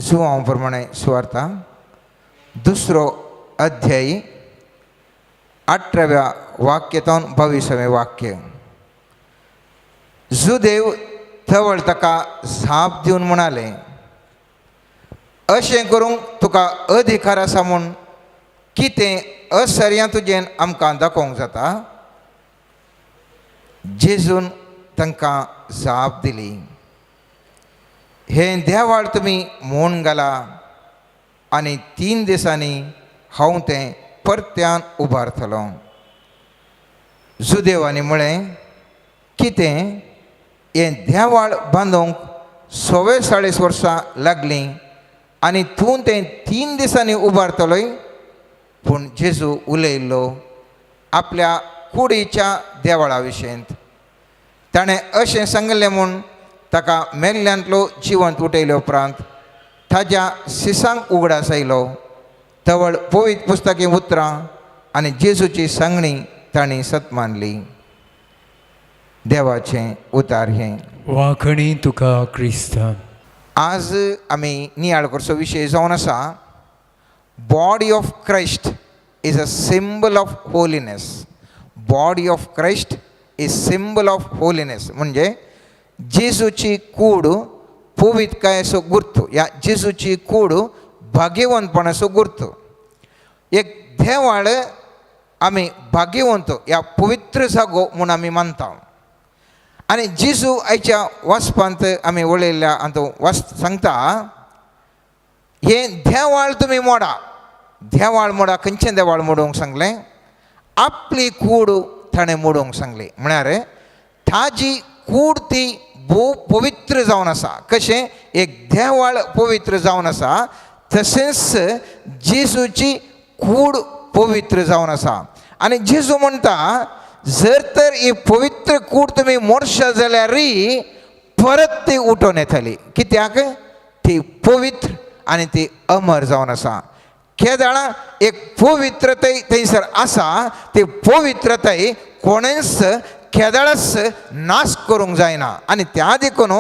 सुवाप्रमाणे सुवार्ता 2 अध्याय 18व्या वाक्यातून 22वें वाक्य. जुदेव थवळ ताका झाप दिवन म्हणाले, अशें करूंक तुका अधिकार आसा म्हूण कितें असर्यां तुजेन आमकां दाखोवंक जाता. जेजून तांकां जाप दिली, हें देवाळ तुमी म्हूण घाला आनी 3 दिसांनी हांव तें परत्यान उबारतलो. जुदेवांनी म्हळें, कितें हें देवाळ बांदूंक 46 वर्सां लागलीं आनी तूं तें 3 दिसांनी उबारतलोय. पूण जेजू उलयल्लो आपल्या कुडीच्या देवाळा विशयींत. ताणें अशें सांगलें म्हूण ताका मेल्ल्यांतलो जिवंत उठयले उपरांत ताज्या सिसांक उगडास आयलो. तवळ पवित्र पुस्तकी उतरां आनी जेजूची सांगणी तांणी सत मानली. देवाचें उतार हें. वाखणी तुका क्रिस्ता. आज आमी नियाळ करचो विशय जावन आसा, body of Christ is a symbol of holiness. Body of Christ is symbol of holiness म्हणजे जेजूची कूड पवित्रकायेचो गुर्तू, या जेजूची कूड भाग्यवंतपणाचो गुर्तू. एक देवाळ आमी भाग्यवंत या पवित्र जागो म्हूण आमी मानता. आनी जेजू आयच्या वाचपांत आमी उलयल्ल्या हातूंत सांगता, हें देवाळ तुमी मोडा. देवाळ मोडा. खंयचें देवाळ मोडूंक सांगलें? आपली कूड ताणें मोडूंक सांगली. म्हळ्यार ताजी कूड ती भोव पवित्र जावन आसा. कशें एक देवाळ पवित्र जावन आसा, तशेंच जेजूची कूड पवित्र जावन आसा. आनी जेजू म्हणटा, जर तर ही पवित्र कूड तुमी मोडशा जाल्यार परत ती उठोवन येतली. कित्याक? ती पवित्र आनी ती अमर जावन आसा. केदाळा एक पवित्रताय थंयसर आसा. ती पवित्रताय कोणेंच केदाळच नाश करूंक जायना. आनी त्या देखून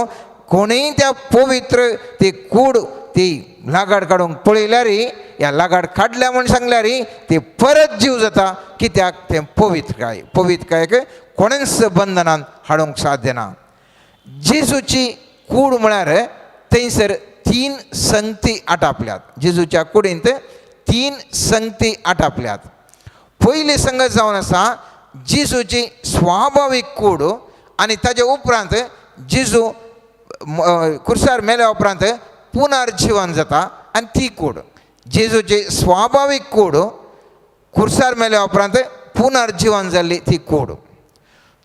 कोणीय त्या पवित्र ती कूड ती लागाड काडूंक पळयल्यार, या लागाड काडल्या म्हूण सांगल्यार ती परत जीव जाता. कित्याक? तें पवित्रकाय. पवित्रकायेक कोणेंच बंधनान हाडूंक साध्य ना. जेजूची कूड म्हळ्यार थंयसर 3 संगती आटापल्यात. जेजूच्या कुडींत 3 संगती आटापल्यात. पयली संगत जावन आसा जेजूची स्वाभावीक कूड, आनी ताजे उपरांत जेजू कुर्सार मेल्या उपरांत पुनर्जीवन जाता आनी ती कूड. जेजूची स्वाभावीक कूड कुर्सार मेल्या उपरांत पुनर्जीवन जाल्ली ती कूड.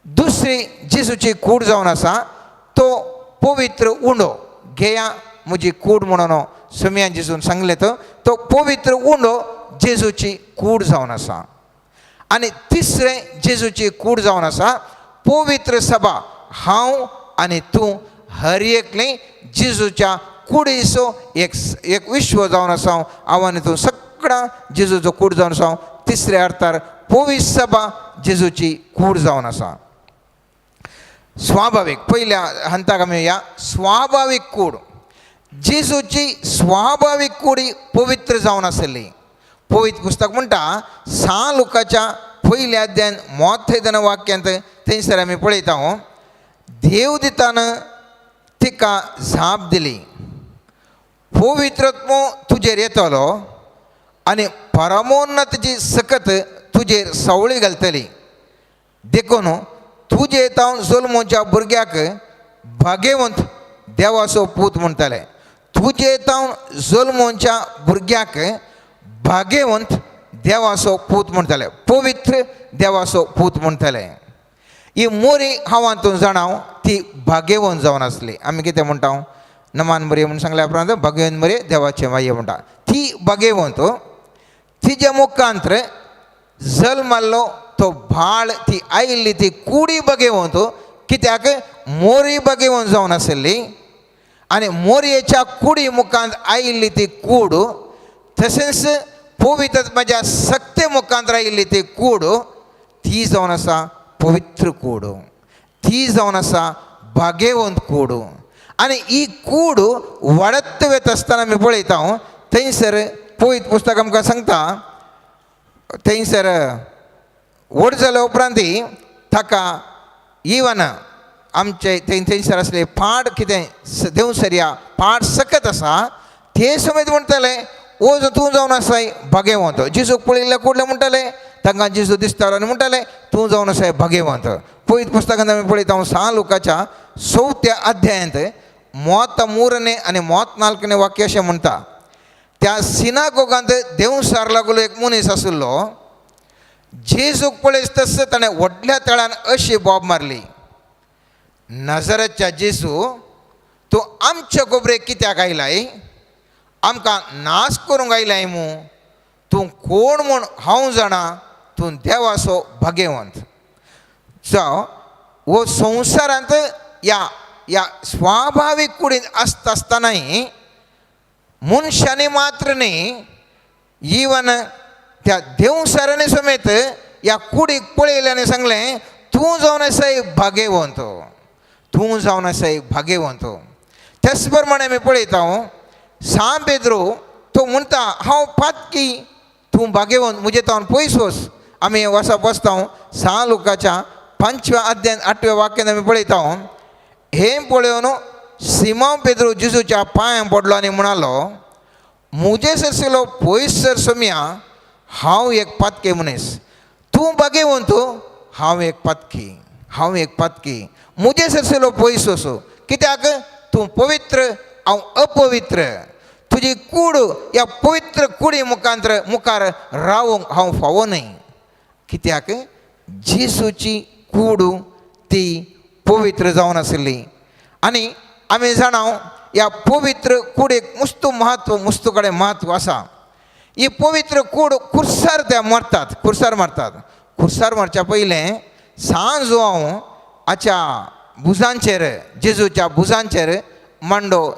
दुसरी जेजूची कूड जावन आसा तो पवित्र उंडो. घेया म्हजी कूड म्हणून सुमयान जेजून सांगलें तो पवित्र उंडो जेजूची कूड जावन आसा. आनी तिसरें जेजूची कूड जावन आसा पवित्र सभा. हांव आनी तूं हर एकलें जेजूच्या कुडीचो एक विश्व जावन आसा. हांव आनी तूं सगळां जेजूचो कूड जावन आसा. तिसऱ्या अर्थार पवित्र सभा जेजूची कूड जावन आसा. स्वाभावीक पयल्या हंताक आमी या स्वाभावीक कूड. जेजूची स्वाभावीक कूडी पवित्र जावन आसली. पवित्र पुस्तक म्हणटा 6 लुकाच्या पयल्या अध्यायान 35 वाक्यांत थंयसर आमी पळयता, देव दितान तिका झाप दिली, पवित्रत्व तुजेर येतलो आनी परमोन्नतची सकत तुजेर सवळी घालतली. देखून तुजे येतावन जल्मोच्या भुरग्याक भाग्यवंत देवाचो पूत म्हणटले. तुजे येतावन जल्मोच्या भुरग्याक भाग्यवंत देवाचो पूत म्हणटले. पवित्र देवाचो पूत म्हणटले. ही मोरी हांवांतून जाणाव ती भाग्यवंत जावन आसली. आमी कितें म्हणटा? नमान मरी म्हूण सांगल्या उपरांत भाग्यवंत मरी देवाचे माये म्हणटा. ती भाग्यवंत तिजे मुखांतर जल्माल्लो तो भाळ, ती आयिल्ली ती कुडी भाग्यवंत. कित्याक? मोरी भाग्यवंत जावन आसली आनी मोरयेच्या कुडी मुखांत आयिल्ली ती कूड, तशेंच पवित्र म्हज्या सक्ते मुखांतर आयिल्ली ती कूड, ती जावन आसा पवित्र कूड. ती जावन आसा भाग्यवंत कूड. आणि ही कूड वाडत वेत आसतना आमी पळयता थंयसर पळयत पुस्तक आमकां सांगता थंयसर व्हड जाल्या उपरांत ताका इवन आमचे थंयसर असले पाड कितें देवसर पाड सकत आसा ते समेत म्हणटाले ओ तूं जावन आसाय भाग्यवंत. जेजूक पळयल्ल्या कुडले म्हणटाले तांकां जेजू दिसतालो आनी म्हणटाले तूं जावन आसाय भाग्यवंत. पळयत पुस्तकांत आमी पळयता 6 लुकाच्या 4 अध्यायांत 33 आनी 34 वाक्य अशें म्हणटा. त्या सिनागोगांत देवसार लागलो एक मनीस आसलो. जेजूक पळयत तस ताणें व्हडल्या तळ्यान अशी बोब मारली, नाजरातच्या जेजू तूं आमच्या गोबरेक कित्याक आयलाय? आमकां नाश करूंक आयलाय मू? तूं कोण म्हूण हांव जाणा, तूं देवाचो भाग्यवंत. जावं हो संवसारांत या स्वाभावीक कुडींत आसता आसतनाय मनशांनी मात्र न्ही इवन त्या देवसारांनी समेत ह्या कुडीक पळयल्यानी सांगलें तूं जावन आसाय भाग्यवंत, तूं जावन आसाय भाग्यवंत. त्याच प्रमाणे आमी पळयता सांब पेद्रो तो म्हणटा हांव पातकी, तूं भाग्यवंत, म्हजे तावन पयस वच. आमी वचप वचता 6 लुकाच्या 5व्या अध्यायान 8व्या वाक्यान आमी पळयता हे पळोवन सिमोन पेद्रो जेजूच्या पांयां पडलो आनी म्हणालो म्हजे सरसिलो पयस सर सोम्या, हांव एक पातके मनीस. तूं भाग्यवंत, हांव एक पातकी, हांव एक पातकी. म्हजे सरसिलो पयस वचो. कित्याक? तूं पवित्र, हांव अपवित्र. तुजी कूड ह्या पवित्र कुडी मुखार रावूंक हांव फावो न्हय. कित्याक? जेजूची कूड ती पवित्र जावन आसली. आनी आमी जाणाव ह्या पवित्र कुडीक मस्तू कडेन म्हत्व आसा. ही पवित्र कूड खुर्सार त्या मारतात, खुर्सार मारतात. खुर्सार मारच्या पयलें सांज हांव हाच्या भुजांचेर, जेजूच्या भुजांचेर मांडो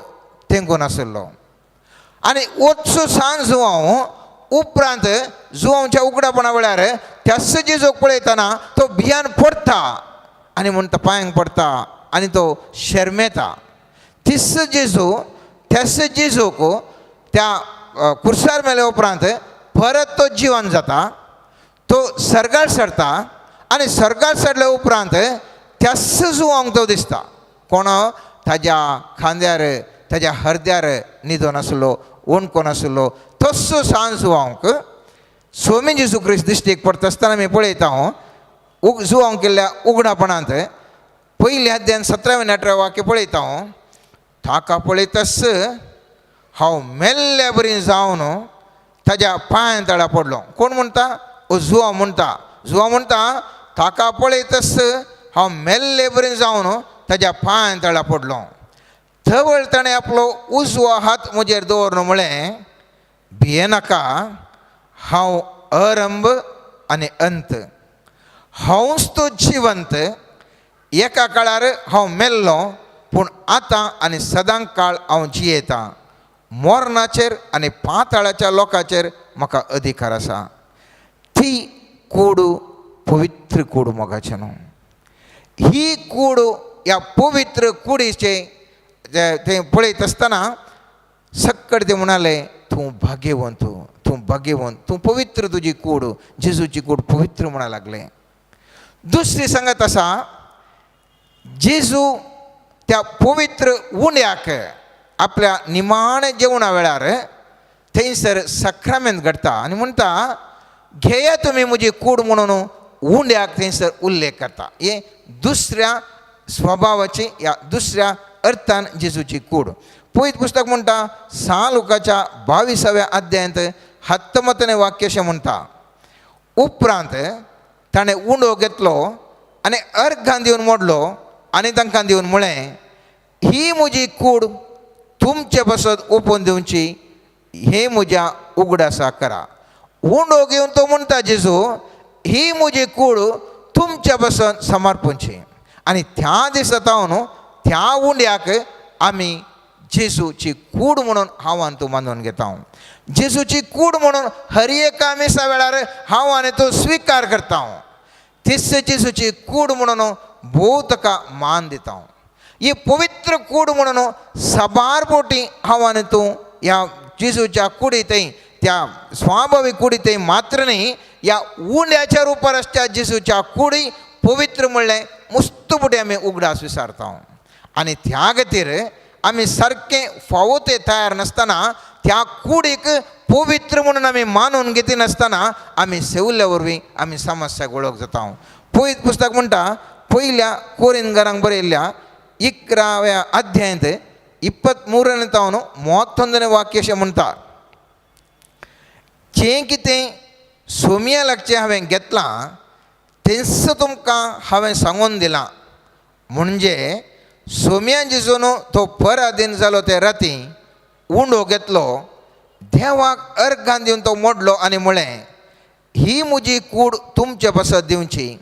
तेंकून आसलो. आनी ओतसो सांज हांव उपरांत जुवांच्या उगडापणा वेळार त्याच जेजूक पळयतना तो भियान पडटा आनी म्हणटा पांयांक पडटा आनी तो शर्मेता. त्याच जेजूक त्या खुर्सार मेल्या उपरांत परत तो जिवन जाता, तो सर्गार सरता आनी सर्गार सरल्या उपरांत त्याच जुवांक तो दिसता. कोण? ताज्या खांद्यार, ताज्या हरद्यार न्हिदो नासलो, ओणकोन आसलो तस्सो सांज जुवांक स्वामी जेजू क्रिस्त दिश्टीक पडटा आसतना आमी पळयता जुवांक केल्ल्या उगडापणांत पयल्या अध्यायान 17वें आनी 18वें वाक्य पळयता ताका पळयतस हांव मेल्ल्या बरी जावन ताज्या पांयां तळा पडलो. कोण म्हणटा? जुवां म्हणटा. जुवां म्हणटा ताका पळयतस हांव मेल्ले बरी जावन ताज्या पांयां तळा पडलो. थवळ ताणें आपलो उजवो हात म्हजेर दवरलो म्हळें भियेनाका, हांव अरंभ आनी अंत, हांवच तो जिवंत. एका काळार हांव मेल्लो पूण आतां आनी सदांच काळ हांव जियेता. मोरणाचेर आनी पाताळाच्या लोकांचेर म्हाका अधिकार आसा. ती कूड पवित्र कूड मोगाचें न्हू. ही कूड ह्या पवित्र कुडीचे ते पळयत आसतना सक्कड ते म्हणाले तूं भाग्यवंत, तूं भाग्यवंत, तूं पवित्र. तुजी कूड, जेजूची कूड पवित्र म्हणा लागले. दुसरी सांगत आसा जेजू त्या पवित्र उंड्याक आपल्या निमाणे जेवणा वेळार थंयसर सक्रमेंत घडटा आनी म्हणटा घेया तुमी म्हजी कूड म्हणून उंड्याक थंयसर उल्लेख करता. हे दुसऱ्या स्वभावाची या दुसऱ्या अर्थान जेजूची कूड. पयत पुस्तक म्हणटा 6 लुकाच्या 22व्या अध्यायांत 19वें वाक्य अशें म्हणटा उपरांत ताणें उंडो घेतलो आनी अर्घां दिवन मोडलो आनी तांकां दिवन म्हळें ही म्हजी कूड तुमचे बसत ओपून दिवची, हे म्हज्या उगडासा करा. उंडो घेवन तो म्हणटा जेजू ही म्हजी कूड तुमच्या बसत समर्पणची. आनी त्या दिसातावन त्या उंड्याक आमी जेजूची कूड म्हणून हांव आनी तूं मानून घेता. जेजूची कूड म्हणून हर एका मिसा वेळार हांव आनी तूं स्विकार करता. तीच जेजूची कूड म्हणून भोव ताका मान दिता. ही पवित्र कूड म्हणून सबारपोटी हावाने तू या जिजूच्या कुडीतही त्या स्वाभाविक कुडीतही मात्र नाही या उंड्याच्या रूपार असत्या जिजूच्या कुडी पवित्र म्हणलें मुस्तपुटी आमी उगडास विचारता आणि त्या खातीर आमी सारकें फावो ते तयार नासतना त्या कुडीक पवित्र म्हणून आमी मानून घेतली नासतना आमी सेविल्ल्या वरवीं आमी समस्याक वळख जाता पयत पुस्तक म्हणटा पयल्या कोरिंथांक बरयल्ल्या 11व्या अध्यायांत 23 तावन 31 वाक्य अशें म्हणटा जें कितें सोमिया लागचें हांवें घेतलां तेंच तुमकां हांवें सांगून दिलां म्हणजे सोम्यान जिजून तो पराधीन जालो ते राती उंडो घेतलो देवाक अर्घां दिवन तो मोडलो आनी म्हळें ही म्हजी कूड तुमचे पासत दिवची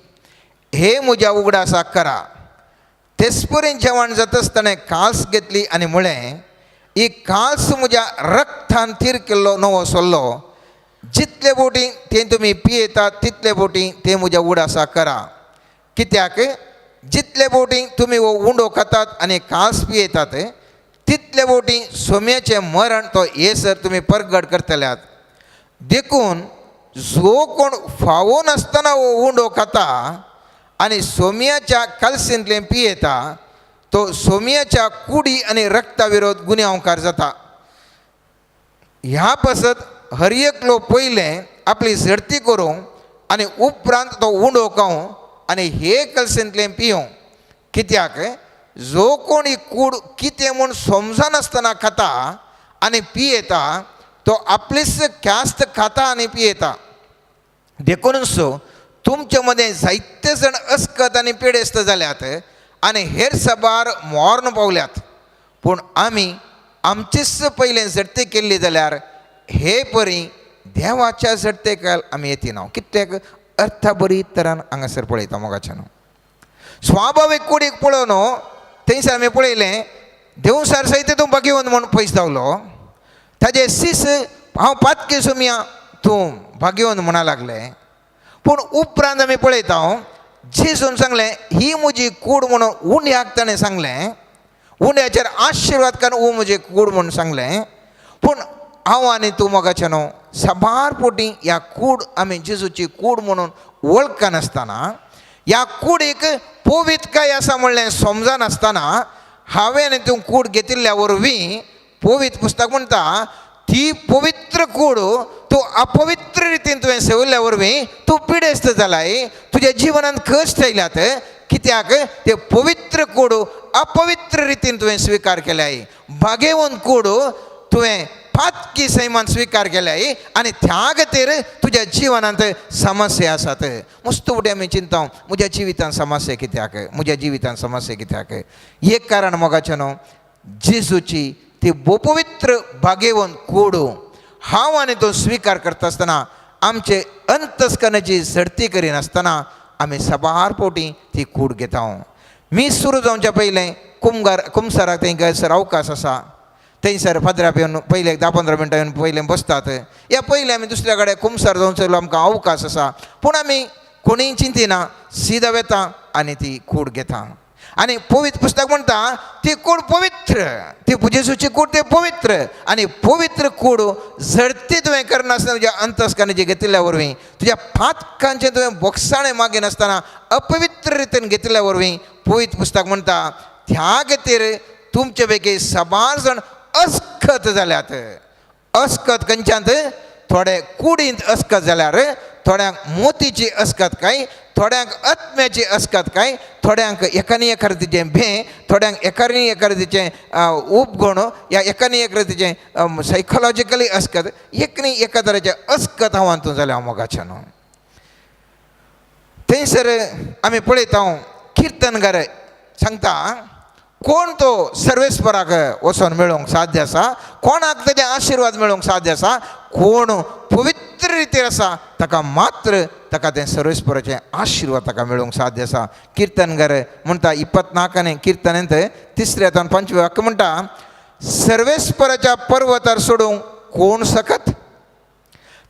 हे म्हज्या उगडासाक करा तेच पर्यंत जेवण जाता आसतना काल्स घेतली आनी म्हळें ही काल्स म्हज्या रक्तान थीर केल्लो नवो सोल्लो जितले बोटी ते तुमी पियेतात तितले बोटी ते म्हज्या उगडासाक करा कित्याक जितले बोटी तुमी हो उंडो खातात आनी कास पियेतात तितले बोटी सोम्याचें मरण तो येसर तुमी परगट करतल्यात देखून जो कोण फावो नासतना हो उंडो खाता आनी सोम्याच्या काल्सींतलें पियेता तो सोम्याच्या कुडी आनी रक्ता विरोध गुन्यांवकार जाता ह्या पासत हर एकलो पयलें आपली झडती करूं आनी उपरांत तो उंडो खावं आनी हे कलसेंतलें पियों कित्याक जो कोण ही कूड कितें म्हूण समजनासतना खाता आनी पियेता तो आपलीच ख्यास्त खाता आनी पियेता देखूनच तुमचे मदें जायते जण अस्कत आनी पिडेस्त जाल्यात आनी हेर सबार मॉर्न पावल्यात पूण आमी आमचीच पयलें झडती केल्ली जाल्यार हे परी देवाच्या झडतेक आमी येतिना कित्याक अर्था बरी तरान हांगासर पळयता मोगाच्यान स्वाभावीक कुडीक पळोवन थंयसर आमी पळयलें देवसार सयत तूं भाग्यवंत म्हूण पयस धांवलो ताजे सीस हांव पातकी सोम्या तूं भाग्यवंत म्हणा लागलें पूण उपरांत आमी पळयता जेजून सांगलें ही म्हजी कूड म्हणून उंड्याक ताणें सांगलें उंड्याचेर आशिर्वाद कर म्हजी कूड म्हणून सांगलें पूण हांव आनी तूं मोगाच्यान सबार पोटी ह्या कूड आमी जेजूची कूड म्हणून वळखनासतना ह्या कुडीक पवित्रकाय आसा म्हणलें समजनासतना हांवें आनी तूं कूड घेतिल्ल्या वरवीं पवित्र पुस्तक म्हणटा ती पवित्र कूड तूं अपवित्र रितीन तुवें सेविल्ल्या वरवीं तूं पिडेस्त जालाय तुज्या जिवनांत कश्ट येयल्यात कित्याक ते पवित्र कूड अपवित्र रितीन तुवें स्विकार केल्याय भाग्यवंत कूड तुवें पातकी सैमान स्विकार केल्याय आनी त्या खातीर तुज्या जिवनांत समस्या आसात मस्त उठे आमी चिंता म्हज्या जिवितांत समस्या कित्याक म्हज्या जिवितांत समस्या कित्याक एक कारण मोगाचें न्हू जेजूची ती पवित्र भाग्यवंत कूड हांव आनी तो स्विकार करता आसतना आमचे अंतस्करणाची झडती करिनासतना आमी सबार पोटी ती कूड घेता मी सुरू जावच्या पयलें कुमसाराक थंय अवकाश आसा थंयसर फादराप येवन पयले 10-15 मिनटां येवन पयलें बसतात या पयलें आमी दुसऱ्या कडेन कुमसार जावचो आमकां अवकाश आसा पूण आमी कोणीय चिंतिना सीदा वेता आनी ती कूड घेता आनी पवित्र पुस्तक म्हणटा ती कूड पवित्र ती जेजूची कूड ती पवित्र आनी पवित्र कूड झडती तुवें करनासतना तुज्या अंतस्करणाची घेतिल्ल्या वरवीं तुज्या पातकांचें तुवें बोगसाणें मागिनासतना अपवित्र रितीन घेतिल्ल्या वरवीं पवित्र पुस्तक म्हणटा त्या खातीर तुमचे पैकी सबार जाण अस्खत जाल्यात अस्खत खंयच्यांत थोडे कुडींत अस्खत जाल्यार थोड्यांक मोतीची अस्खत काय थोड्यांक आत्म्याची अस्खत काय थोड्यांक एकानी एक रितीचें भें थोड्यांक एकानी एक रितीचें उपगूण या एकानी एक रितीचें सायकोलॉजिकली अस्खत एकनी एका तरेचें अस्खत हांव हातूंत जालें हांव मोगाच्यान थंयसर आमी पळयता किर्तनकार सांगता कोण तो सर्वेस्पराक वचून मेळोवंक साध्य आसा कोणाक तेजे आशिर्वाद मेळोवंक साध्य आसा कोण पवित्र रितीन आसा ताका मात्र ताका तें सर्वेस्पराचें आशिर्वाद ताका मेळोवंक साध्य आसा किर्तनकार म्हणटा 24 किर्तनांत 3-5 वाक्य म्हणटा सर्वेस्पराच्या पर्वतार सोडूंक कोण सकत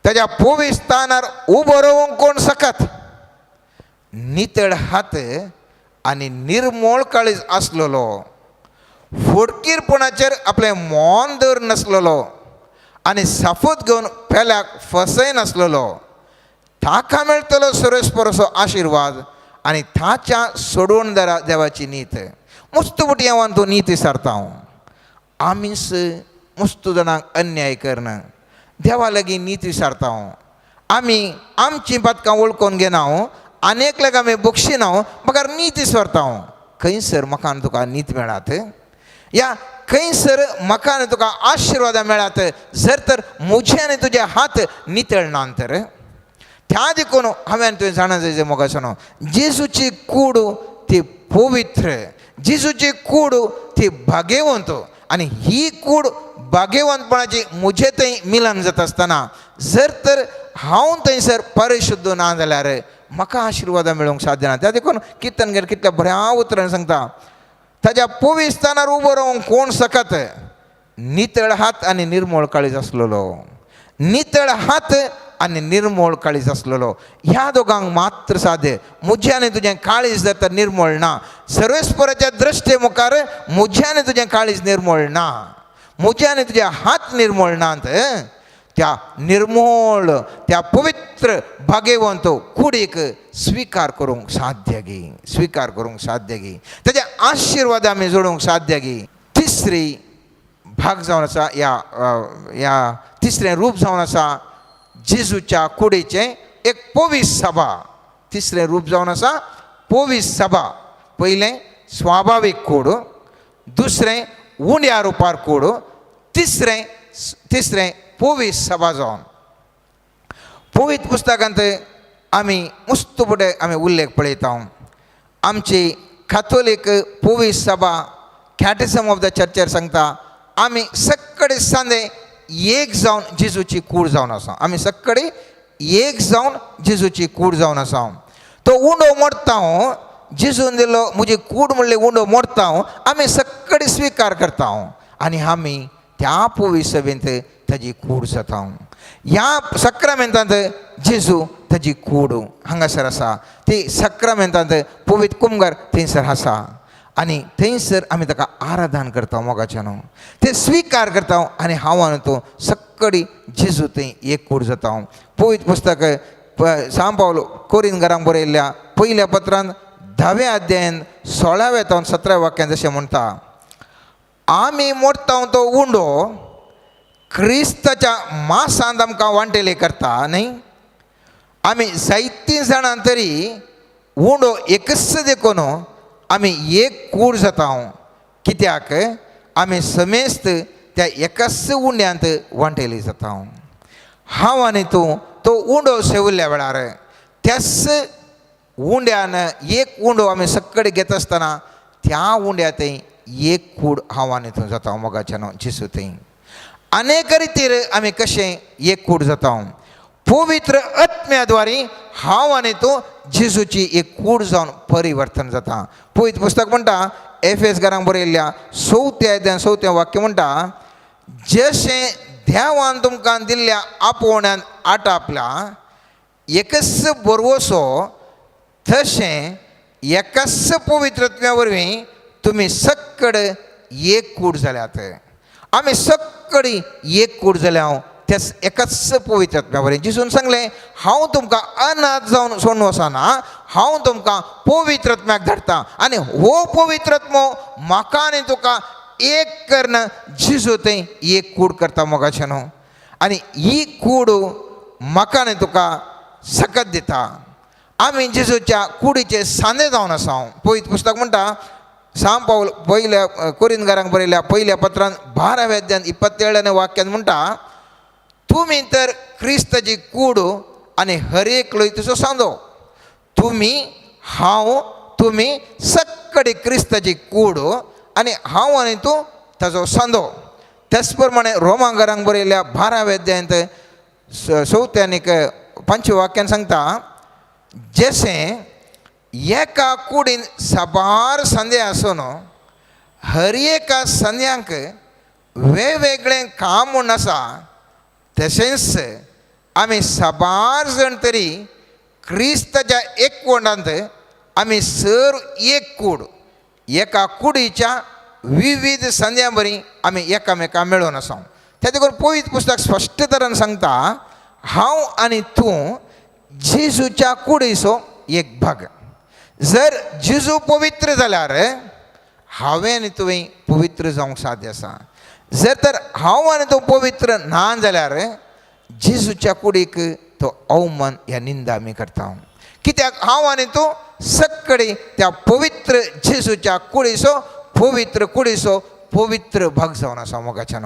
ताच्या पवित्र स्थानार उबो रावंक कोण सकत नितळ हात आनी निर्मळ काळीज आसलेलो फुडकीरपणाचेर आपलें मौन दवर नासलेलो आनी साफूत घेवन पेल्याक फसय नासलेलो, ताका मेळटलो सर्वेस्पराचो आशिर्वाद आनी ताच्या सोडून देवाची नीत. मुस्तुबटी हांव तूं नीत विसारता हांव. आमीच मुस्त जाणांक अन्याय करना, देवा लागीं नीत विसारता हांव. आमी आमची बातकां वळखून घेना हांव, आनेक लाग आमी बक्षिना हांव, म्हाका नीत विसरता हांव. खंयसर म्हाका आनी तुका नीत मेळात, या खंयसर म्हाका आनी तुका आशिर्वादां मेळात, जर तर म्हजे आनी तुजे हात नितळ ना तर. त्या देखून हांवें तुवें जाणा जाय मोगासनो, जेजूची कूड ती पवित्र, जेजूची कूड ती भाग्यवंत. आनी ही कूड भाग्यवंतपणाची म्हजे थंय मिलन जाता आसतना जर तर हांव थंयसर परिशुद्ध ना जाल्यार म्हाका आशिर्वादां मेळोवंक साध्य ना. त्या देखून किर्तनकार कितल्या बऱ्या उतरान सांगता, ताच्या पवित्र स्थानार उबो रावंक कोण सकत, नितळ हात आनी निर्मळ काळीज आसलेलो, नितळ हात आनी निर्मळ काळीज आसलेलो. ह्या दोगांक मात्र साध्य. म्हजें आनी तुजें काळीज जर तर निर्मळ ना, सर्वेस्पराच्या दृश्टे मुखार म्हजें आनी तुजें काळीज निर्मळ ना, म्हजे आनी तुजे हात निर्मळ नात, त्या निर्मळ त्या पवित्र भाग्यवंत कुडीक स्विकार करूंक साध्य गे, स्विकार करूंक साध्य गे, तेजे आशिर्वाद आमी जोडूंक साध्य गे. तिसरी भाग जावन आसा, ह्या तिसरें रूप जावन आसा जेजूच्या कुडीचें एक पवित्र सभा. तिसरें रूप जावन आसा पवित्र सभा. पयलें स्वाभावीक कूड, दुसरें उंड्या रुपार कूड, तिसरें पवित्र सभा जावन. पवित्र पुस्तकांत आमी मुस्तुबडे आमी उल्लेख पळयता. आमची कॅथोलीक पवित्र सभा कॅटिझम ऑफ द चर्चेर सांगता, आमी सक्कडे सांदे एक जावन जेजूची कूड जावन आसा. आमी सक्कडे एक जावन जेजूची कूड जावन आसा. तो उंडो मोडटा हांव, जेजून दिलो म्हजी कूड म्हणले उंडो मोडटा हांव, आमी सक्कडे स्विकार करता हांव आनी आमी त्या पवित्र सभेंत ताजी कूड जाता. ह्या सक्रामेंतांत जेजू ताजी कूड हांगासर आसा. ती सक्रामेंतांत पवित्र कुंभार थंयसर आसा आनी थंयसर आमी ताका आराधन करता मोगाच्यान, ते स्विकार करता आनी हांव आनी तूं सक्कडी जेजू थंय एक कूड जाता. पवित्र पुस्तक सांत पावलो कोरिंथकारांक बरयल्ल्या पयल्या पत्रांत 10व्या अध्यायान 16व्या ते 17व्या वाक्यान जशें म्हणटा, आमी मोडटा तो उंडो क्रिस्ताच्या मासांत आमकां वांटेले करता न्ही. आमी जायतीं जाणां तरी उंडो एकच देखून आमी एक कूड जाता. कित्याक आमी समेस्त त्या एकाच उंड्यांत वांटेली जाता. हांव आनी तूं तो उंडो सेविल्ल्या वेळार त्याच उंड्यान एक उंडो आमी सक्कडे घेत आसतना त्या उंड्यात एक कूड हांव आनी तूं जाता मोगाच्यान जेजू थंय. अनेक रितीर आमी कशें एक कूड जाता. पवित्र आत्म्याद्वारे हांव आनी तूं जेजूची एक कूड जावन परिवर्तन जाता. पवित्र पुस्तक म्हणटा एफेसकारांक बरयल्ल्या 4व्या अध्यायान 4वें वाक्य म्हणटा, जशें देवान तुमकां दिल्ल्या आपोवण्यांत आटापला एकच बरवसो, तशें एकाच पवित्रत्व्या वरवीं तुमी सक्कड एक कूड जाल्यात. आमी सक्कडी एक कूड जाल्या त्याच एकाच पवित्रत्व्या वरवीं. जेजून सांगलें, हांव तुमकां अनाथ जावन सोडून वचना, हांव तुमकां पवित्रत्म्याक धाडटा आनी हो पवित्रत्मो म्हाका आनी तुका एक करन जेजू थंय एक कूड करता मोगाच्यान. आनी ही कूड म्हाका आनी तुका सकत दिता. आमी जेजूच्या कुडीचे सांदे जावन आसा. पवित्र पुस्तक म्हणटा सांत पावल पयल्या कोरिंथकारांक बरयल्या पयल्या पत्रांत 12व्या अध्यायान 27व्या वाक्यान म्हणटा, तुमी तर क्रिस्ताची कूड आनी हर एक लोयतीचो सांदो. तुमी सक्कडी क्रिस्ताची कूड आनी हांव आनी तूं ताचो सांदो. त्याच प्रमाणे रोमांकारांक बरयल्ल्या 12व्या अध्यायांत 4 आनी 5 वाक्यान सांगता, जशें एका कुडीन साबार संदे आसून हर एका संद्यांक वेगवेगळें काम म्हूण आसा, तशेंच आमी साबार जण तरी क्रिस्ताच्या एकवटांत आमी सर एक कूड एका कुडीच्या विविध संद्या बरी आमी एकामेका मेळून आसा. त्या देखून पवित्र पुस्तक स्पश्ट तरेन सांगता हांव आनी तूं जेजूच्या कुडीचो एक भाग. जर जेजू पवित्र जाल्यार हांवें आनी तुवें पवित्र जावंक साध्य आसा. जर तर हांव आनी तूं पवित्र ना जाल्यार जेजूच्या कुडीक तो अवमान ह्या निंदा आमी करता. कित्याक हांव आनी तूं सक्कडे त्या पवित्र जेजूच्या कुडीचो पवित्र भाग जावन आसा. मोगाच्यान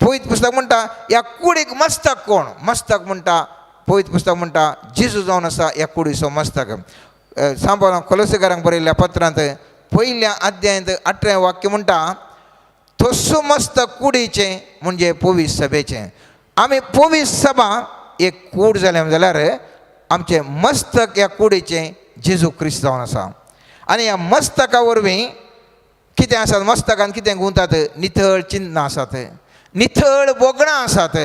पवित्र पुस्तक म्हणटा ह्या कुडीक मस्तक कोण. मस्तक म्हणटा पवित्र पुस्तक म्हणटा जेजू जावन आसा ह्या कुडीचो मस्तक. सांबाळून कोलोसेकारांक बरयल्ल्या पत्रांत 1 अध्यायांत 18वें वाक्य म्हणटा तसो मस्तक कुडीचें म्हणजे पवित्र सभेचें. आमी पवित्र सभा एक कूड जाल्यार आमचें मस्तक ह्या कुडीचें जेजू क्रिस्त जावन आसा. आनी ह्या मस्तका वरवीं कितें आसात. मस्तकान कितें गुंतात. नितळ चिन्ह आसात, नितळ बोगणां आसात,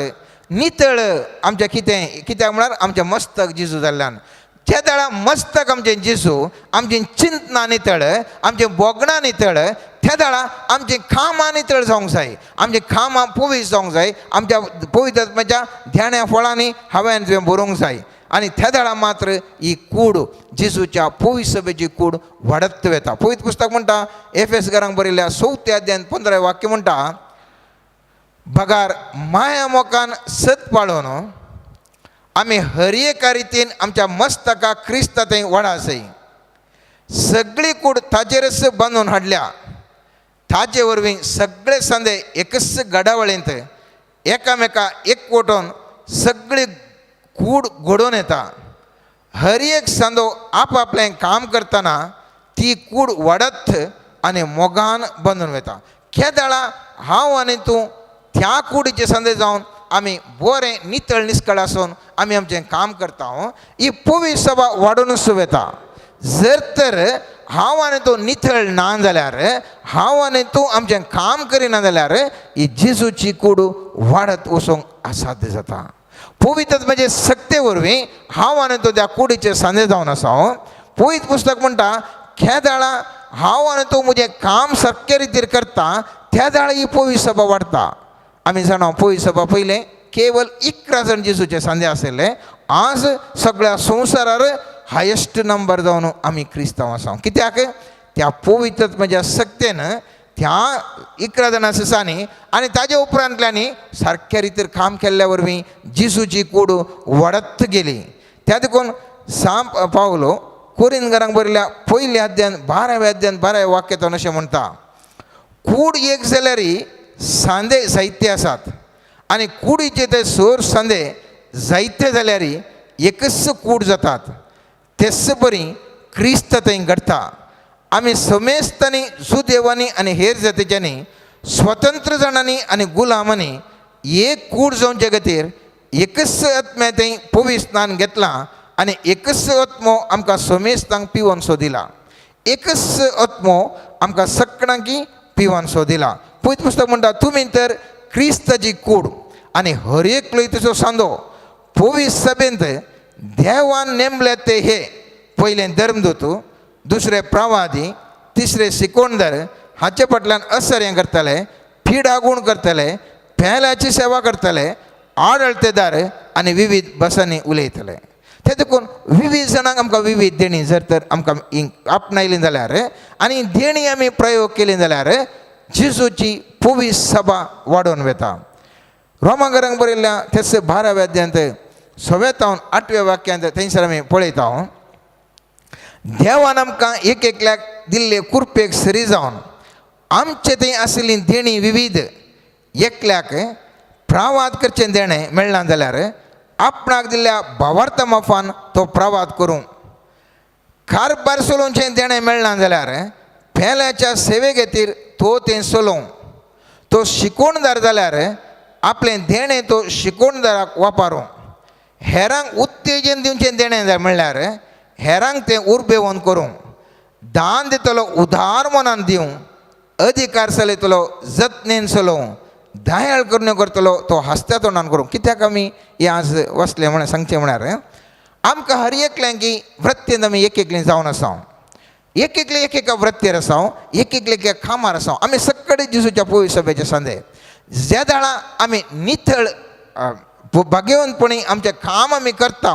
नितळ आमचें कित्याक म्हळ्यार आमचें मस्तक जेजू जाल्ल्यान. त्या दाळा मस्तक आमचें जेजू, आमचीं चिंतनां नितळ, आमचें बोगणां नितळ. त्या दाळा आमचीं कामां नितळ जावंक जाय, आमचीं कामां पवित्र जावंक जाय, आमच्या पवित्र आत्म्याच्या ध्यान्या फळांनी हांवें तुवें बरोवंक जाय. आनी त्या दाळा मात्र ही कूड जेजूच्या पवित्र सभेची कूड वाडत वता. पवित्र पुस्तक म्हणटा एफेसकारांक बरयल्ल्या 4 अध्यायांत 15वें वाक्य म्हणटा बगार माया मोगान सत पाळून आमी हर एका रितीन आमच्या मस्तका क्रिस्त थंय वाडा जाय. सगळी कूड ताचेरच बांदून हाडल्या. ताचे वरवीं सगळे संदे एकच घडावळींत एकामेका एकवटून सगळी कूड घडोवन येता. हर एक सांदो आपआपलें काम करतना ती कूड वाडत आनी मोगान बांदून वता. ह्या दाळा हांव आनी तूं त्या कुडीचे संदे जावन आमी बरें नितळ निश्कळ आसून आमी आमचें काम करता. ही पवित्र सभा वाडूनच वता. जर तर हांव आनी तूं नितळ ना जाल्यार, हांव आनी तूं आमचें काम करिना जाल्यार ही जेजूची कूड वाडत वचूंक असाध्य जाता. पवित्र म्हणजे सक्ते वरवीं हांव आनी तूं त्या कुडीचे संदे जावन आसा. पवित्र पुस्तक म्हणटा ह्या दाळा हांव आनी तूं म्हजें काम सारके रितीन करता त्या दाळा ही पवित्र सभा वाडटा. आमी जाणा पवित्र सभा पयलें केवल 11 जण जेजूचे संदे आसले. आज सगळ्या संवसारार हायेस्ट नंबर जावन आमी क्रिस्तांव आसा. कित्याक त्या पवित्र म्हज्या सक्तेन त्या 11 जाणांच्या दिसांनी आनी ताजे उपरांतल्यांनी सारक्या रितीन काम केल्ल्या वरवीं जेजूची कूड वाडत गेली. त्या देखून पावलो कोरिंथकारांक बरयल्ल्या 1 अध्यायान 12व्या अध्यायान 12व्या वाक्यांत अशें म्हणटा कूड एक जाल्यार सांदे जायते आसात आनी कुडीचे ते सोर सांदे जायते जाल्यार एकच कूड जातात. तेच बरी क्रिस्त थंय घडटा. आमी समेस्तांनी सुदेवांनी आनी हेर जातीच्यांनी स्वतंत्र जाणांनी आनी गुलामांनी एक कूड जावचे खातीर एकच आत्म्या थंय पवित्र स्नान घेतलां आनी एकच आत्मो आमकां समेस्तांक पिवोन सो दिला. एकच आत्मो आमकां सगळ्यांकी पिवोन सो दिला. पवित्र पुस्तक म्हणटा तुमी तर क्रिस्ताची कूड आनी हर एक लयतेचो सांदो पवित्र सभेंत देवान नेमले ते हे पयलें धर्मदूत, दुसरे प्रवादी, तिसरे शिकोणदार हाचे फाटल्यान असर्य करतले, फिडागूण करतले, पेल्याची सेवा करतले, आडळतेदार आनी विविध भासांनी उलयतले. ते देखून विविध जाणांक आमकां विविध देणी जर तर आमकां आपणायली जाल्यार आनी देणी आमी प्रयोग केली जाल्यार जेजूची पवित्र सभा वाडोवन वता. रोमाकारांक बरयल्ल्या तेच 12व्या अध्यायांत 6वें 8व्या वाक्यांत थंयसर आमी पळयता देवान आमकां एक एकल्याक दिल्ले कुरपेक सरी जावन आमचे थंय आशिल्ली देणी विविध एकल्याक प्रवाद करचें देणें मेळना जाल्यार आपणाक दिल्ल्या भावार्थ मोफान तो प्रवाद करूं. कारबार चलोवचें देणें मेळना जाल्यार पेल्याच्या सेवे खातीर तो तें चलोवं. तो शिकोणदार जाल्यार आपलें देणें तो शिकोणदाराक वापरूं. हेरांक उत्तेजन दिवचें देणें म्हणल्यार हेरांक तें उर्बेवून करूं. दान दितलो उदार मनान दिवं. अधिकार चलयतलो जतनेन चलोवं. दयाळ करुण्यो करतलो तो हस्त्या तोंडान करूं. कित्याक आमी हे आज वसले म्हण सांगचें म्हळ्यार आमकां हर एकल्यांकी वृत्तेंत आमी एक एकलीं जावन आसा. एक एक वृत्तेर आसां एक खामार आसां आमी सगळे जेजूच्या पवित्र सभेचे सांदे ज्या दाळा आमी नितळ भाग्यवंतपणी आमचें काम आमी करता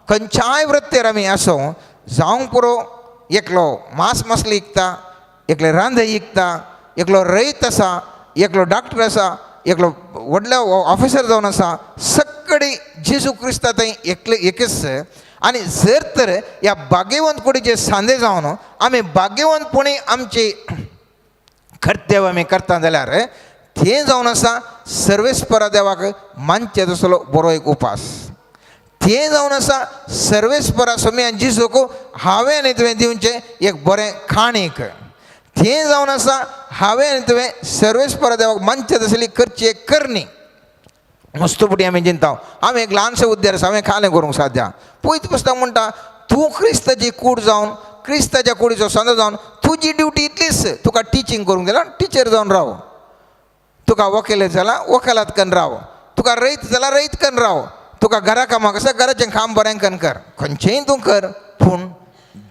खंयच्याय वृत्तेर आमी आसूं जावं पुरो एकलो मांस मसली विकता एकले रांदे विकता एकलो रयत आसा एकलो डॉक्टर आसा एकलो व्हडल्या ऑफिसर जावन आसा सगळीं जेजू क्रिस्ता थंय एकच आनी जर तर ह्या भाग्यवंत कुडीचे सांदे जावन आमी भाग्यवंतपणी आमची कर्तव्य आमी करता जाल्यार तें जावन आसा सर्वेस्परा देवाक मानचे तसलो बरो एक उपास तें जावन आसा सर्वेस्परा सोम्या जेजूक हांवें आनी तुवें दिवचें एक बरें खाणीक तें जावन आसा हांवें आनी तुवें सर्वेस्परा देवाक मानचे तसली करची एक करणी मस्तपुटी आमी चिंता हांवें एक ल्हानशें उद्देर आसा हांवें खालें करूंक साध्या पयत पुस्तक म्हणटा तूं क्रिस्ताची कूड जावन क्रिस्ताच्या कुडीचो सांदो जावन तुजी ड्युटी इतलीच तुका टिचींग करूंक जाल्यार टिचर जावन राव तुका वकील जाल्यार वकिलात करून राव तुका रयत जाल्यार रयत करून राव तुका घरा कामाक आसा घराचें काम बरें करून कर खंयचेंय तूं कर पूण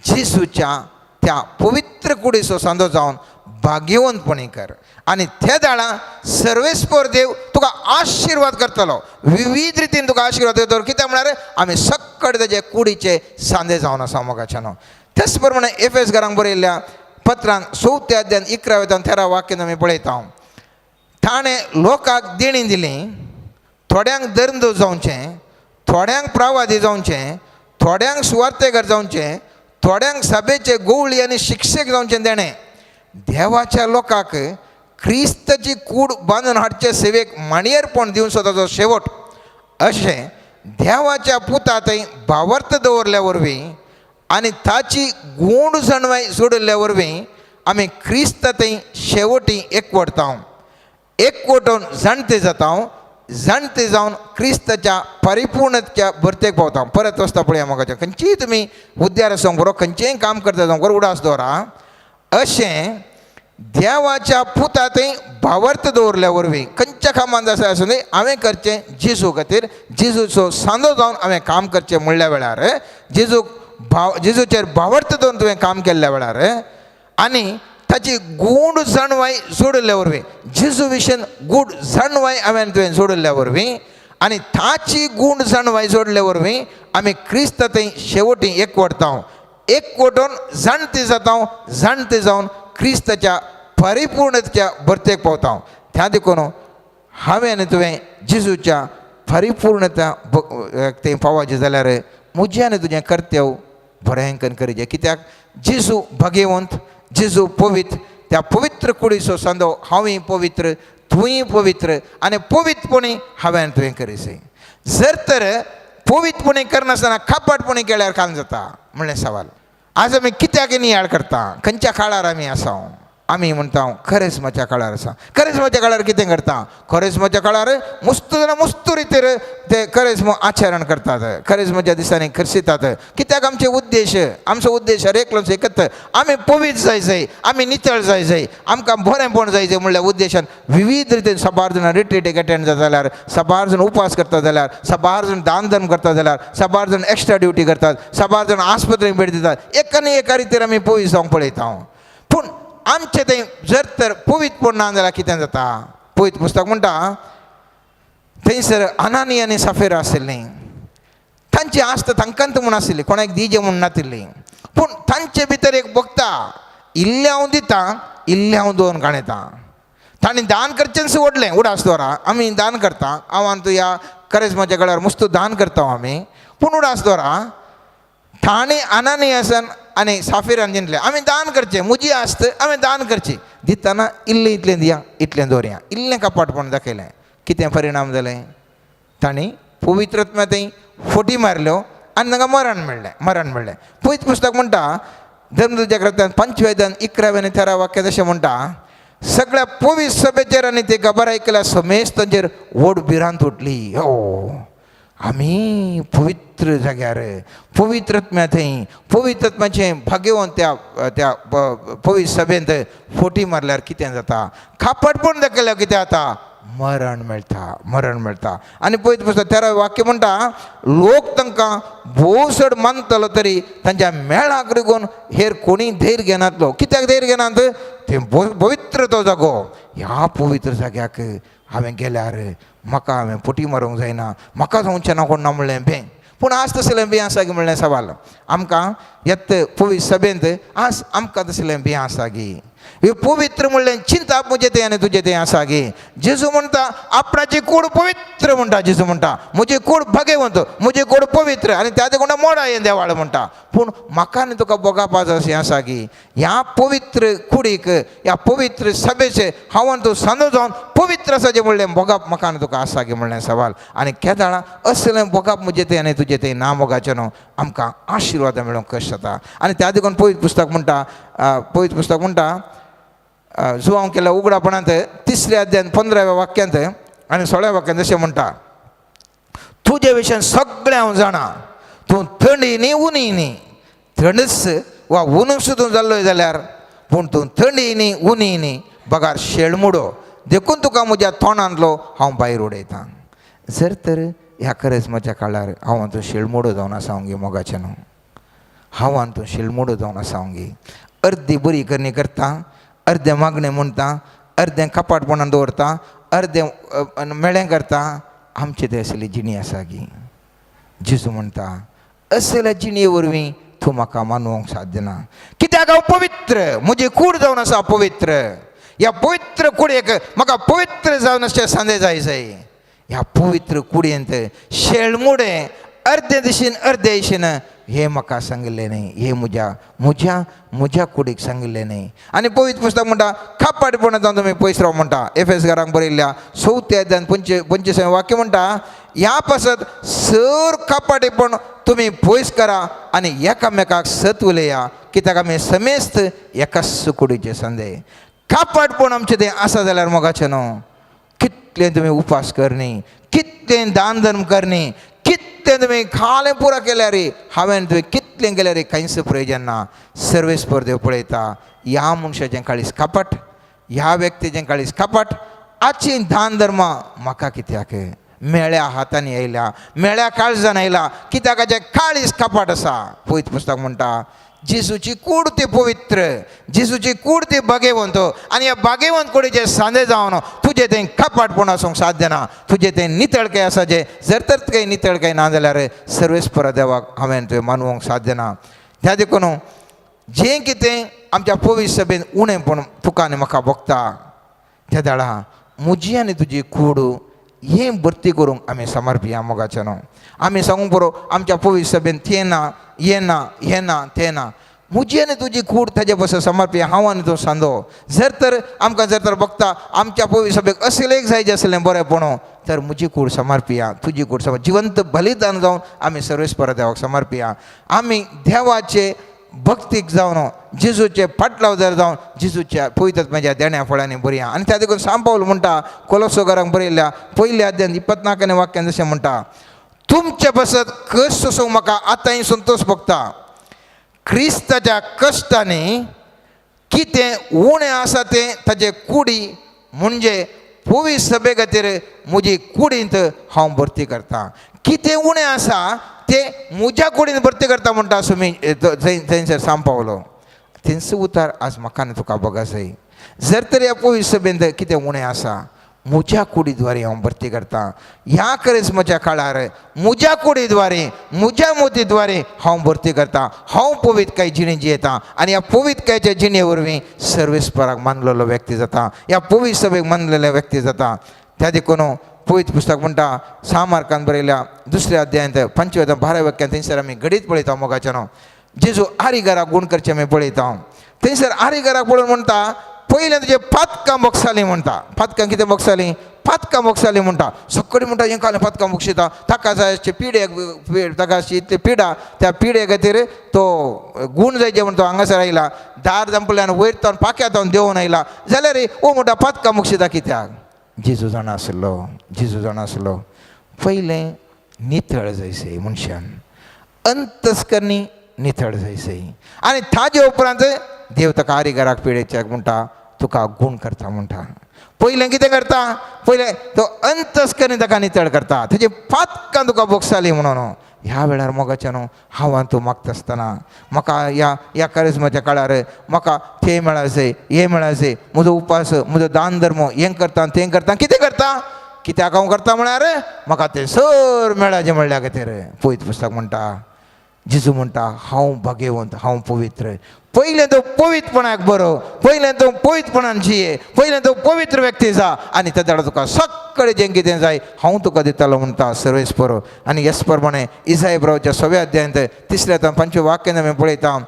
जेजूच्या त्या पवित्र कुडीचो सांदो जावन भाग्यवंतपणी कर आनी त्या दाळा सर्वेस्पर देव तुका आशिर्वाद करतलो विविध रितीन तुका आशिर्वाद करतलो कित्याक म्हळ्यार आमी सक्कड तेजे कुडीचे सांदे जावन आसा मोगाच्यान तेच प्रमाणे एफएस घरांक बरयल्ल्या पत्रांत 4 अध्यायान 11 ते 13 वाक्यान आमी पळयता ताणें लोकांक देणी दिली थोड्यांक दर्द जावचें थोड्यांक प्रवादी जावचें थोड्यांक सुवार्थेकार जावचें थोड्यांक सभेचे गवळी आनी शिक्षक जावचें देणें देवाच्या लोकांक क्रिस्ताची कूड बांदून हाडचे सेवेक माणयेरपण दिवन स्वताचो शेवट अशें देवाच्या पुता थंय भावार्थ दवरल्या वरवीं आनी ताची गूण जणवाय सोडिल्ल्या वरवीं आमी क्रिस्ता थंय शेवटी एकवटता एकवटून जाणटे जाता जाणटे जावन क्रिस्ताच्या परिपूर्णतेच्या भरतेक पावता परत वचता पळया म्हाका खंयचीय तुमी उद्द्यार आसूं बरो खंयचेंय काम करता जावं बरो उडास दवरा अशें देवाच्या पुता थंय भावार्थ दवरल्या वरवीं खंयच्या कामान जशें आसूं न्ही हांवें करचें जेजू खातीर जेजूचो सांदो जावन हांवें काम करचें म्हणल्या वेळार जेजूचेर भावार्थ दवरून तुवें काम केल्ल्या वेळार आनी ताची गूढ जाणवाय सोडिल्ल्या वरवीं जेजू विशयन गूढ जाणवाय हांवें तुवें सोडिल्ल्या वरवीं आनी ताची गूढ जाणवाय सोडल्या वरवीं आमी क्रिस्ता थंय शेवटी एकवटता एकवटून जाणटे जाता जाणटे जावन क्रिस्ताच्या परिपूर्णतेच्या भरतेक पावता त्या देखून हांवें आनी तुवें जेजूच्या परिपूर्णता तें पावचें जाल्यार म्हजें आनी तुजें कर्तव्य बरें करून करीचें कित्याक जेजू भाग्यवंत जेजू पवित्र त्या पवित्र कुडीचो सांदो हांवूय पवित्र तुंय पवित्र आनी पवित्रपणी हांवें आनी तुवें करीसय जर तर पवित्रपणी करनासतना खापाटपणी केल्यार काम जाता म्हणलें सवाल आज आमी कित्याक नियाळ करता खंयच्या काळार आमी आसा आमी म्हणटा करिस्माच्या काळार आसा करिस्माच्या काळार कितें करता करिस्माच्या काळार मस्त जाणां मस्त रितीर ते करिस्मा आचरण करतात करिस्माच्या दिसांनी करसितात कित्याक आमचो उद्देश एकलोच एकच आमी पवित्र जायचंय आमी नितळ जायचंय आमकां बरेंपण जायचें म्हणल्यार उद्देशान विविध रितीन सबार जाणां रिट्रीटीक अटेंड जाता जाल्यार सबार जाण उपास करता जाल्यार सबार जाण दान धर्म करता जाल्यार सबार जाण एक्स्ट्रा ड्युटी करतात सबार जाण आस्पत्रेक भेट दितात एका रितीन आमी पवित्र जावंक पळयता पूण आमचें तें जर तर पवित्रपण ना जाल्यार कितें जाता पवित्र पुस्तक म्हणटा थंयसर अनानी आनी सफेरा आशिल्लीं तांची आस्त तांकांत म्हूण आशिल्ली कोणाक दिजे म्हूण नाशिल्ली पूण तांचे भितर एक भक्ता इल्लें हांव दिता इल्लें हांव दोन काणयता तांणी दान करचेंच व्हडलें उडास दवरा आमी दान करता हांव आनी तूं ह्या करिस्माच्या काळार मस्त दान करता आमी पूण उडास दवरा ताणें अनानियासान आनी साफिरान चिंतलें आमी दान करचें म्हजी आस्त हांवें दान करची दितना इतलें दिया इतलें दवरया इल्लें कपाटपण दाखयलें कितें परिणाम जालें तांणी पवित्रत्म्या थंय फोटी मारल्यो आनी तांकां मरण मेळ्ळें पवित्र पुस्तक म्हणटा धर्मदूताच्या ग्रंथांत 5 अध्यायान 11 आनी 13 वाक्यात अशें म्हणटा सगळ्या पवित्र सभेचेर आनी ते खबर आयकल्या समेस्त तांचेर व्हड भिरांत उठली हो आमी पवित्र जाग्यार पवित्रत्म्या थंय पवित्रत्म्याचें भाग्यवंत त्या पवित्र सभेंत फोटी मारल्यार कितें जाता खापटपण दाखयल्यार कितें जाता मरण मेळटा आनी पळयत पुस्तक 13वें वाक्य म्हणटा लोक तांकां भोवसड मानतलो तरी तांच्या मेळाक लागून हेर कोणी धैर्य घेनातलो. कित्याक धैर्य घेनात? ते पवित्र तो जागो. ह्या पवित्र जाग्याक हांवें गेल्यार म्हाका हांवें फटी मारूंक जायना, म्हाका जावचें ना कोण ना म्हणलें भे. पूण आज तसलें बी आसा गी म्हणलें सवाल आमकां येत पवित्र सभेंत आज आमकां तसलें बी आसा गी. हे पवित्र म्हणलें चिंता म्हजें तें आनी तुजें तें आसा गे. जेजू म्हणटा आपणाची कूड पवित्र म्हणटा. जेजू म्हणटा म्हजी कूड भगवंत, म्हजी कूड पवित्र आनी त्या देखून मोडा हें देवाळ म्हणटा. पूण म्हाका आनी तुका बोगापाचो अशें आसा की ह्या पवित्र कुडीक ह्या पवित्र सभेचे हांव आनी तूं सांदो जावन पवित्र आसाचें म्हणलें बोगाप म्हाका आनी तुका आसा गे म्हणलें सवाल. आनी केदाळां असलें बोगाप म्हजें तें आनी तुजें तें ना मोगाचें न्हू आमकां आशिर्वाद मेळोवंक कश्ट जाता. आनी त्या देखून पवित्र पुस्तक म्हणटा जो हांव केल्या उगडापणांत 3ऱ्या अध्यायान 15व्या वाक्यांत आनी 16व्या वाक्यांत अशें म्हणटा तुजे विशयी सगळें हांव जाणा. तूं थंडी न्ही उनी न्ही, थंडच वा ऊन सुद्दां जाल्लोय जाल्यार पूण तूं थंडी न्ही उनी न्ही बगार शेळमुडो देखून तुका म्हज्या तोंडांतलो हांव भायर उडयतां. जर तर ह्या करिस्माच्या काळार हांव तूं शेळमुडो जावन आसा हांव गे मोगाचें न्हू. हांव तूं शेळमुडो जावन आसा हांव गे. अर्दी बरी करणी करता, अर्दें मागणें म्हणटा, अर्दें कपाटपणान दवरता, अर्दें मेळें करता. आमचे ते असली जिणी आसा गी. जेजू म्हणटा असल्या जिणे वरवीं तूं म्हाका मानूंक साध्य ना. कित्याक हांव पवित्र, म्हजी कूड जावन आसा पवित्र. ह्या पवित्र कुडयेक म्हाका पवित्र जावन अशें सांदे जाय. ह्या पवित्र कुडयेंत शेळमुडे अर्दे दिशेन अर्दे दिशेन हे म्हाका सांगिल्लें न्ही, हे म्हज्या कुडीक सांगिल्लें न्ही. आनी पवित्र पुस्तक म्हणटा खापाटपणां जावन तुमी पयस राव म्हणटा. एफेसकारांक बरयल्ल्या 4थ्या अध्यायान 25वें वाक्य म्हणटा ह्या पासत सर खापाटेपण तुमी पयस करा आनी एकामेकाक सत उलया कित्याक आमी समेस्त एकाच कुडीचे सांदे. खापाटपण आमचें तें आसा जाल्यार मोगाचें न्हू. कितलें तुमी उपास करनी, कितलें दान धर्म करनी, कितलें तुमी खालें पुरा केल्यार हांवें तुवें कितलें केल्यार कांयच प्रयोजन ना. सर्वेस्पर देव पळयता ह्या मनशाचें काळीज कापट, ह्या व्यक्तीचें काळीज कापट. आजची दान धर्मा म्हाका कित्याक मेळ्या हातांनी येयल्या, मेळ्या काळजान येयला कित्याक हाचें काळीज कापट आसा. पवित्र पुस्तक म्हणटा जेजूची कूड ती पवित्र, जेजूची कूड ती भाग्यवंत आनी ह्या भाग्यवंत कुडीचें सांदे जावन तुजें तें कपाटपण आसूंक साध्य ना. तुजें तें नितळकाय आसा जें जर तर काही नितळकाय ना जाल्यार सर्वेस्पर देवाक हांवें तुवें मानूंक साध्य ना. त्या देखून जें कितें आमच्या पवित्र सभेन उणें पूण तुका आनी म्हाका भोगता त्या दाळा म्हजी आनी तुजी कूड हें भरती करूंक आमी समर्पिया मोगाचें न्हू. आमी सांगूंक बरो आमच्या पवित्र सभेन तें ना हें ना हें ना तें ना. म्हजी आनी तुजी कूड ताजे पासून समर्पिया हांव आनी तूं सांदो. जर तर आमकां जर तर भोगता आमच्या पवित्र सभेक असलें जाय जें आसलें बरेंपण तर म्हजी कूड समर्पिया, तुजी कूड जिवंत बलिदान जावन आमी सर्वेस्पर देवाक समर्पिया. आमी देवाचे भक्तीक जावन जेजूचे फाटलावदार जावन जेजूच्या पवित्रत्म्याच्या देण्या फळांनी बरया. आनी त्या देखून सांत पावल म्हणटा कोलोसाकारांक बरयल्ल्या 1ल्या अध्यायान 24वें वाक्यान जशें म्हणटा तुमचे बसत कश्ट सोसूंक म्हाका आतांय संतोश भोगता. क्रिस्ताच्या कश्टांनी कितें उणें आसा तें ताचे कुडी म्हणजे पवित्र सभे खातीर म्हजी कुडींत हांव भरती करता. कितें उणें आसा तें म्हज्या कुडींत भरती करता म्हणटा सुमी थंयसर सांत पावलो. थंयच उतार आज म्हाका आनी तुका बोगा जाय. जर तर ह्या पवित्र सभेंत कितें उणें आसा म्हज्या कुडी द्वारे हांव भरती करता. ह्या करिस्माच्या काळार म्हज्या कुडी द्वारे म्हज्या मोती द्वारे हांव भरती करता. हांव पवित्रकाय जिणे जियेता आनी ह्या पवित्रकायच्या जिणे वरवीं सर्वेस्पराक मानलेलो व्यक्ती जाता, ह्या पवित्र सभेक मानलेलो व्यक्ती जाता. त्या देखून पवित्र पुस्तक म्हणटा सामार्कान बरयल्या 2ऱ्या अध्यायांत 5-12 वाक्यान थंयसर आमी घडीत पळयता मोगाचें न्हू. जेजू आरिगाराक गूण करचें आमी पळयता. थंयसर आरिगाराक पळोवन म्हणटा पयलें तुजें पातकां मोगसालीं म्हणटा. पातकां कितें मोगसालीं? पातकां मोगसालीं म्हणटा. सकाळीं म्हणटा हें कालें पातकां मोगशिता ताका जाय पिड्याक ताका इतले पिडा त्या पिड्या खातीर तो गूण जाय जे म्हणटा तो हांगासर आयला दार दंपल्यान वयर तावन पाक्यात तावन देंवन आयला जाल्यार ओ म्हणटा पातकां मोगशिता कित्याक? जेजू जाणा आसलो पयलें नितळ जायसै मनशान, अंतस्करणी नितळ जायसै आनी ताजे उपरांत देव ताका आरिगाराक पिडेच्याक म्हणटा तुका गूण करता म्हणटा. पयलें कितें करता, पयलें तो अंतस्करी ताका नितळ करता, तेजे पातकां तुका बोगसाली म्हणून. ह्या वेळार मोगाच्या न्हू हांव तूं मागता आसतना म्हाका ह्या कारिस्माच्या काळार म्हाका तें मेळा जाय, हें मेळा जाय, म्हजो उपास, म्हजो दान धर्म, हें करता तें करता. कितें करता, कित्याक हांव करता म्हळ्यार म्हाका तें सर मेळाचें म्हणल्या खातीर. पवित्र पुस्तक म्हणटा, जेजू म्हणटा हांव भाग्यवंत, हांव पवित्र. पयलें तो पवित्रपणाक बरो, पयलें तो पवित्रपणान जिये, पयलें तो पवित्र व्यक्ती जा, आनी त्या वेळार तुका सगळें जें कितें जाय हांव तुका दितालो म्हणटा सर्वेस्पर. आनी ह्याच प्रमाणे इसाय ब्रावच्या 6व्या अध्यायांत 3 5 वाक्यान आमी पळयता,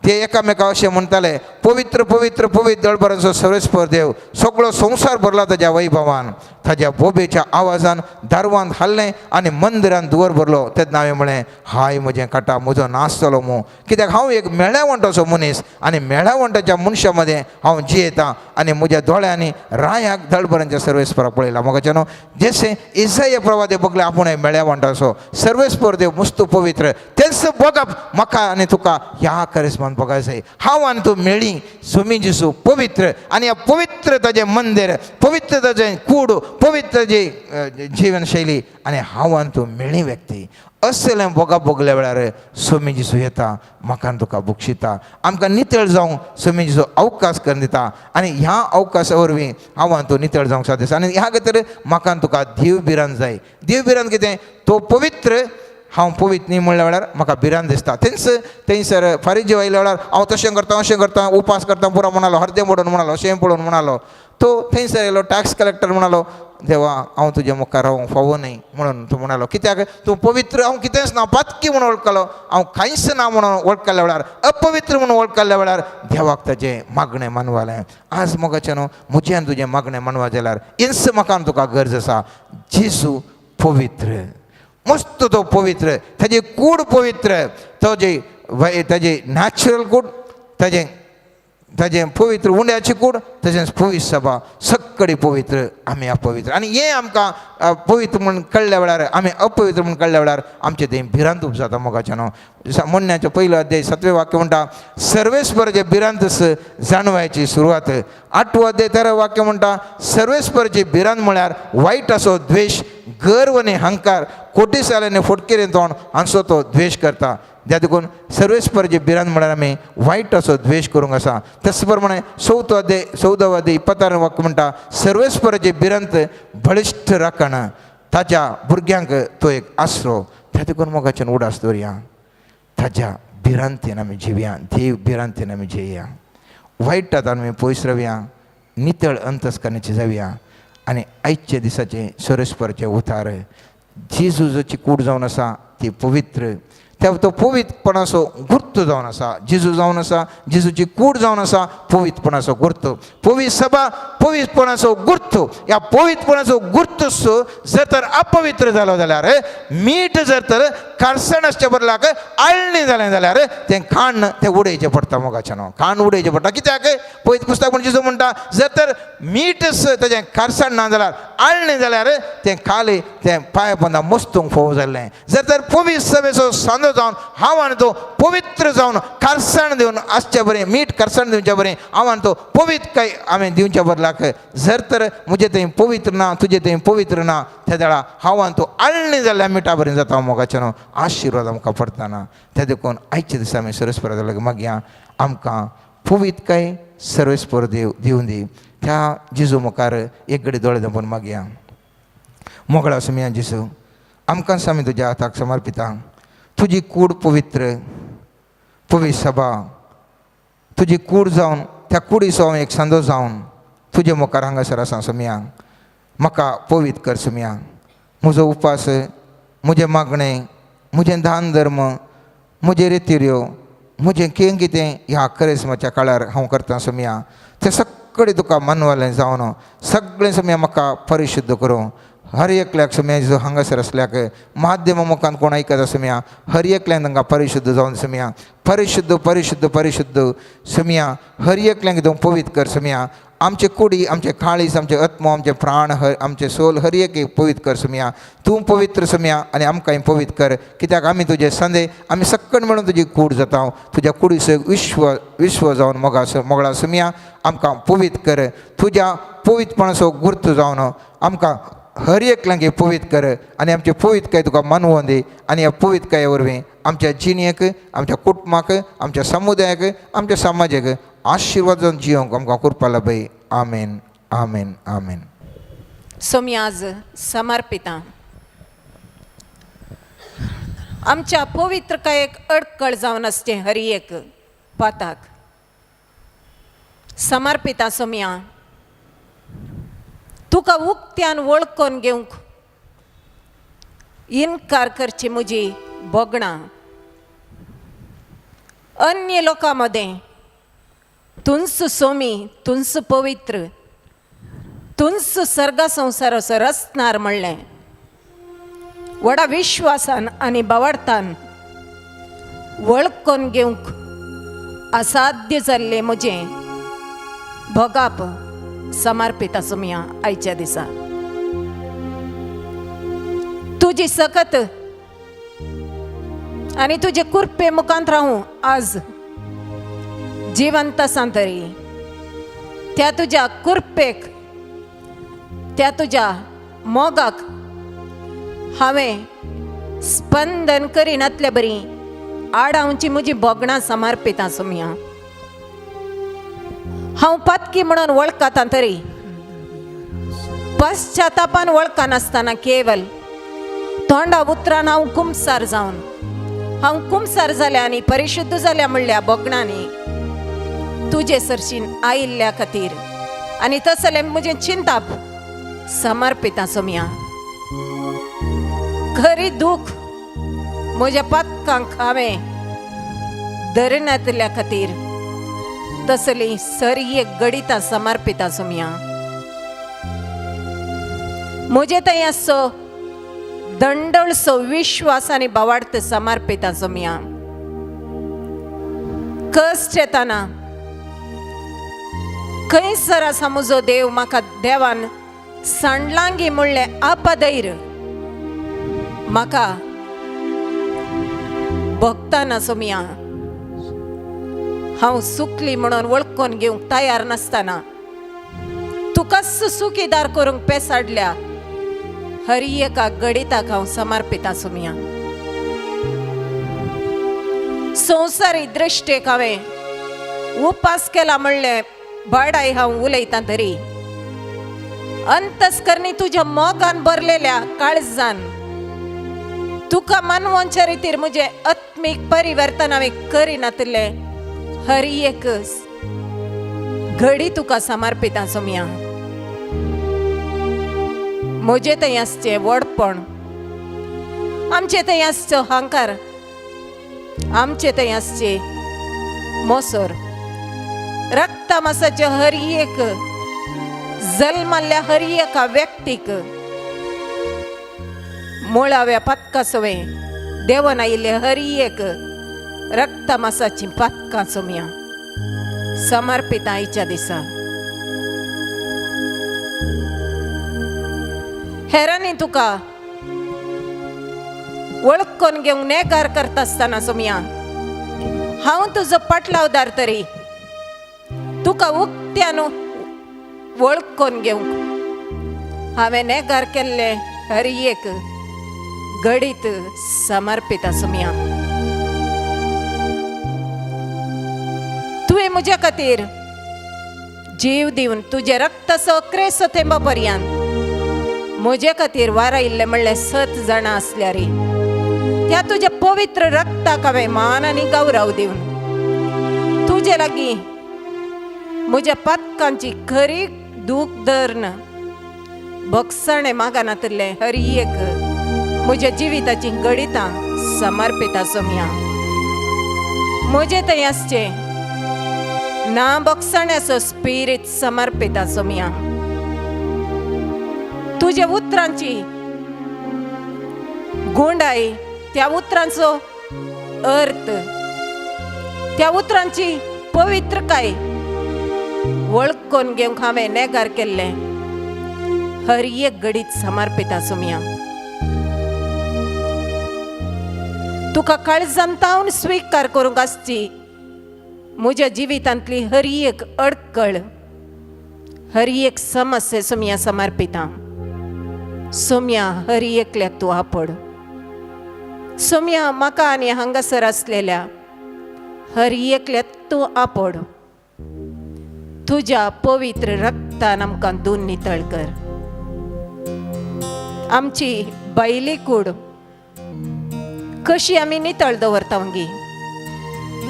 ते एकामेका अशें म्हणटाले, पवित्र पवित्र पवित्र दळबराचो सर्वेस्पर देव, सगळो संवसार भरला ताज्या वैभवान. ताज्या बोबेच्या आवाजान दारवांत हाल्लें आनी मंदिरान दुवर भरलो. तेन्ना हांवें म्हळें, हाय म्हजें काटा, म्हजो नासतलो मू, कित्याक हांव एक मेळ्यावंटाचो मनीस आनी मेळ्यावंटाच्या मनशा मदें हांव जियेतां आनी म्हज्या दोळ्यांनी रायाक दळबरांच्या सर्वेस्पराक पळयला. मोगाच्या न्हू, जशें इसाया प्रवादे बगले आपूण मेळ्यावंटाचो सर्वेस्पर देव मस्त पवित्र, तेच बगप म्हाका आनी तुका ह्या करिस्मान बघाय जाय. हांव आनी तूं मेळ्ळीं स्वामी जेजू पवित्र, आनी ह्या पवित्र ताजें मंदिर, पवित्र ताजें कूड, पवित्र जी जिवनशैली, आनी हांव आनी तूं मेळ्ळीं व्यक्ती असलें बगल्या वेळार स्वामी जेजू येता, म्हाका आनी तुका बक्षिता, आमकां नितळ जावंक स्वामी जेजू अवकाश करून दिता. आनी ह्या अवकाशा वरवीं हांव आनी तूं नितळ जावंक सादीस. आनी ह्या खातीर म्हाका आनी तुका देव बिरान जाय. देव बिरान कितें, तो पवित्र, हांव पवित्र न्ही म्हणल्या वेळार म्हाका भिरांत दिसता. थंयसर फारीजी आयल्या वेळार हांव तशें करता अशें करता, उपास करता पुरो म्हणलो, हरदें पडून म्हणलो, अशें पडून म्हणलो. तो थंयसर येयलो टॅक्स कलेक्टर म्हणलो, देवा हांव तुज्या मुखार रावंक फावो न्ही म्हणून तूं म्हणलो, कित्याक तूं पवित्र, हांव कितेंच ना, पातकी म्हणून वळखलो, हांव कांयच ना म्हणून वळखल्या वेळार, अपवित्र म्हणून वळखल्या वेळार देवाक ताजें मागणें मानवालें. आज मोगाचें न्हू, म्हजें आनी तुजें मागणें मानवा जाल्यार इंस म्हाका आनी तुका गरज आसा. जेजू पवित्र, मस्त तो पवित्र, ताजे कूड पवित्र, ताजे नॅचरल कूड, ताजें पवित्र उंड्याची कूड, तशेंच पवित्र सभा, सगळी पवित्र, आमी अपवित्र. आनी हें आमकां पवित्र म्हणून कळ्ळ्या वेळार, आमी अपवित्र म्हणून कळ्ळ्या वेळार आमचें तें भिरांत जाता. मोगाचें न्हू, म्हणण्याचें पयलो अध्याय 7वें वाक्य म्हणटा, सर्वेस्पराचे भिरांत जाणवायची सुरवात. 8वो अध्याय 13वें वाक्य म्हणटा, सर्वेस्पराची भिरांत म्हळ्यार वायट असो द्वेश, गर्व आनी हंकार, खोटी सालांनी फोटकेरेन तोंड हांचो तो द्वेश करता. त्या देखून सर्वेस्पराचे भिरांत म्हळ्यार आमी वायट असो द्वेश करूंक आसा. तेच प्रमाणे 14वो अध्याय 26वें वाक्य म्हणटा, सर्वेस्पराचे भिरांत बळिश्ठ राखण, ताच्या भुरग्यांक तो एक आसरो. त्या देखून मोगाच्यान उडास दवरया, ताज्या भिरांतीन आमी जिवया, देव भिरांतीन आमी जियेया, वायटांतल्यान आमी पयस रावया, नितळ अंतस्करणाची जावया. आनी आयच्या दिसाचे सर्वेस्पराचे उतार, जेजूची कूड जावन आसा ती पवित्र, तो पवित्रपणाचो गुर्त जावन आसा. जेजू जावन आसा, जेजूची कूड जावन आसा, पवित्रपणाचो गुर्त, पवित्र सभा पवित्रपणाचो गुर्त. ह्या पवित्रपणाचो गुर्त जर तर अपवित्र जालो जाल्यार, मीठ जर तर कारसण आसच्या बदलाक आळणी जालें जाल्यार तें खाण तें उडयचें पडटा. मोगाचें न्हू, खाण उडयचें पडटा. कित्याक पवित्र पुस्तक म्हणजे जेजू म्हणटा, जर तर मीठच तेजें कारसण ना जाल्यार, आळणी जाल्यार तें खाली तें पांय पोंदा मस्तूंक फोव जाल्लें. जर तर पवित्र सभेचो सांदो जावन हांव आनी तो पवित्र जावन कारसण दिवन आसचें बरें, मीठ कारसण दिवचें बरें, हांव आनी तो पवित्र काय आमी दिवच्या बदलाक जर तर म्हजें थंय पवित्र ना, तुजें थंय पवित्र ना, त्या वेळा हांव आनी तूं आळणी जाल्यार मिठा बरें जाता. मोगाचें न्हू, आशिर्वाद आमकां पडटाना. त्या देखून आयच्या दिसा आमी सर्वेस्परा जाल्यार मागया, आमकां पवित्र काय सर्वेस्पर देव दिवन दी. त्या जेजू मुखार एक घडी दोळे धांपून मागया. मोगळा सुमया जेजू, आमकांच आमी तुज्या हाताक समर्पिता. तुजी कूड पवित्र, पवित्र सभा, तुजी कूड जावन त्या कुडीचो हांव एक सांदो जावन तुजे मुखार हांगासर आसा. सुमया म्हाका पवित्र कर. सुमया म्हजो उपास, म्हजें मागणें, म्हजें दान धर्म, म्हजे रितीऱ्यो, म्हजें कितें ह्या करिस्माच्या काळार हांव करता. सुमया तें सगळें तुका मानवालें जावन सगळें सुमया म्हाका परिशुद्ध करूं. हर एकल्याक सुमया जो हांगासर असल्याक माध्यम मुखान कोण आयकता सुमया, हर एकल्याक तांकां परिशुद्ध जावन सुमया, परिशुद्ध परिशुद्ध परिशुद्ध सुमया हर एकल्याक एकदम पवित्र कर. सुमया आमचे कुडी, आमचे काळीज, आमचे आत्मो, आमचे प्राण, आमचे सोल हर एक पवित्र कर सुमया. तूं पवित्र सुमया आनी आमकांय पवित्र कर, कित्याक आमी तुजे संदे आमी सक्कण म्हणून तुजी कूड जाता. तुज्या कुडीसो विश्व जावन मोगळा सुमया आमकां पवित्र कर. तुज्या पवित्रपणाचो गुर्त जावन आमकां हर एक लागी पवित्र कर आनी आमचे पवित्रकाय तुका मानवून दी. आनी ह्या पवित्रकाये वरवीं आमच्या जिणेक, आमच्या कुटुंबाक, आमच्या समुदायाक, आमच्या समाजाक आशिर्वादान जियोंक आमकां करपा लाभय. आमेन, आमेन, आमेन. सोम्याज समर्पिता आमच्या पवित्रकायेक अडकळ जावन आसचे हर एक पाताक समर्पिता. सोम्या तुका उक्त्यान वळखून घेवंक इन्कार करची म्हजी बोगणां. अन्य लोकां मदें तुंस सोमी, तुंस पवित्र, तुंस सर्गा संवसार असो रचणार म्हणलें व्हडा विश्वासान आनी बावडतान वळखून घेवंक असाध्य जाल्लें म्हजें भोगाप समर्पिता. सोम्या आयच्या दिसा तुजी सकत आनी तुजे कुरपे मुखांत राहूं आज जिवंत आसां तरी त्या तुज्या कुरपेक, त्या तुज्या मोगाक हांवें स्पंदन करिनातले बरी आडावची म्हजी बोगणां समर्पिता. सोम्या हांव पातकी म्हणून वळखता तरी पश्चातापान वळखनासतना केवल तोंडा उतरान हांव कुमसार जावन हांव कुमसार जाल्या आनी परिशुद्ध जाल्या म्हणल्या बोगणांनी तुजे सरशीन आयिल्ल्या खातीर आनी तसलें म्हजें चिंताप समर्पिता. सोम्या खरी दूख म्हज्या पातकांक हांवें धरनातल्या खातीर तसली सरी एक गडिता समर्पिता. सोम्या म्हजे थंय आसचो दंडळसो विश्वास आनी बावार्थ समर्पिता. सोम्या कश्ट येताना खंयसर आसा म्हजो देव म्हाका देवान सांडलांगी म्हणलें आपधैर्य म्हाका भोगताना. सोम्या हांव सुकली म्हणून वळखून घेवंक तयार नासतना तुकाच सुखीदार करूंक पेसाडल्या हर एका गडिताक हांव समर्पिता. सोम्या संवसारी दृश्टेक हांवें उपास केला म्हणलें बाडाय हांव उलयतां तरी अंतस्करणी तुज्या मोगान भरलेल्या काळजान तुका मानवांच्या रितीर म्हजें आत्मीक परिवर्तन हांवें करिनातले हर एक घडी तुका समर्पिता. सोम्या म्हजे थंय आसचें व्हडपण, आमचे थंय आसचो अहंकार, आमचे थंय आसचे मोसोर, रक्ता मासाच्या हर एक जल्माल्ल्या हर एका व्यक्तीक मुळाव्या पातका सोवे देवन आयिल्ले हर एक रक्ता मासाची पातकां. सोम्या समर्पिता आयच्या दिसा हेरांनी तुका वळखून घेवंक नेकार करता आसतना. सोम्या हांव तुजो पाटलावदार तरी तुका उक्त्यान वळखून घेवंक हांवें नेकार केल्ले हर एक घडीत समर्पिता. सोम्या तुवें म्हज्या खातीर जीव दिवन तुजे रक्ताचो क्रेसो थेंबा पर्यंत म्हजे खातीर वारायिल्ले म्हणलें 7 जाणां आसल्यार त्या तुज्या पवित्र रक्ताक हांवें मान आनी गौरव दिवन तुजे लागीं म्हज्या पातकांची खरी दूख धरन भोगसणे मागनातले हर एक म्हज्या जिविताची गडितां समर्पिता. सोम्या म्हजे थंय आसचे ना भोगसण्याचो स्पिरीट समर्पिता. सोम्या तुज्या उतरांची गुंडाई, त्या उतरांचो अर्थ, त्या उतरांची पवित्रकाय वळखून घेवंक हांवें नेगार केल्लें हर एक घडीत समर्पिता सुमया. तुका काळजांतावन स्वीकार करूंक आसची म्हज्या जिवितांतली हर एक अडकळ, हर एक समस्या सुमया समर्पिता. सुमया हर एकल्याक तूं आपड. सुमया म्हाका आनी हांगासर आसलेल्या हर एकल्याक तूं आपड. तुज्या पवित्र रक्तान आमकां धुवन नितळ कर. आमची बैली कूड कशी आमी नितळ दवरता वंगी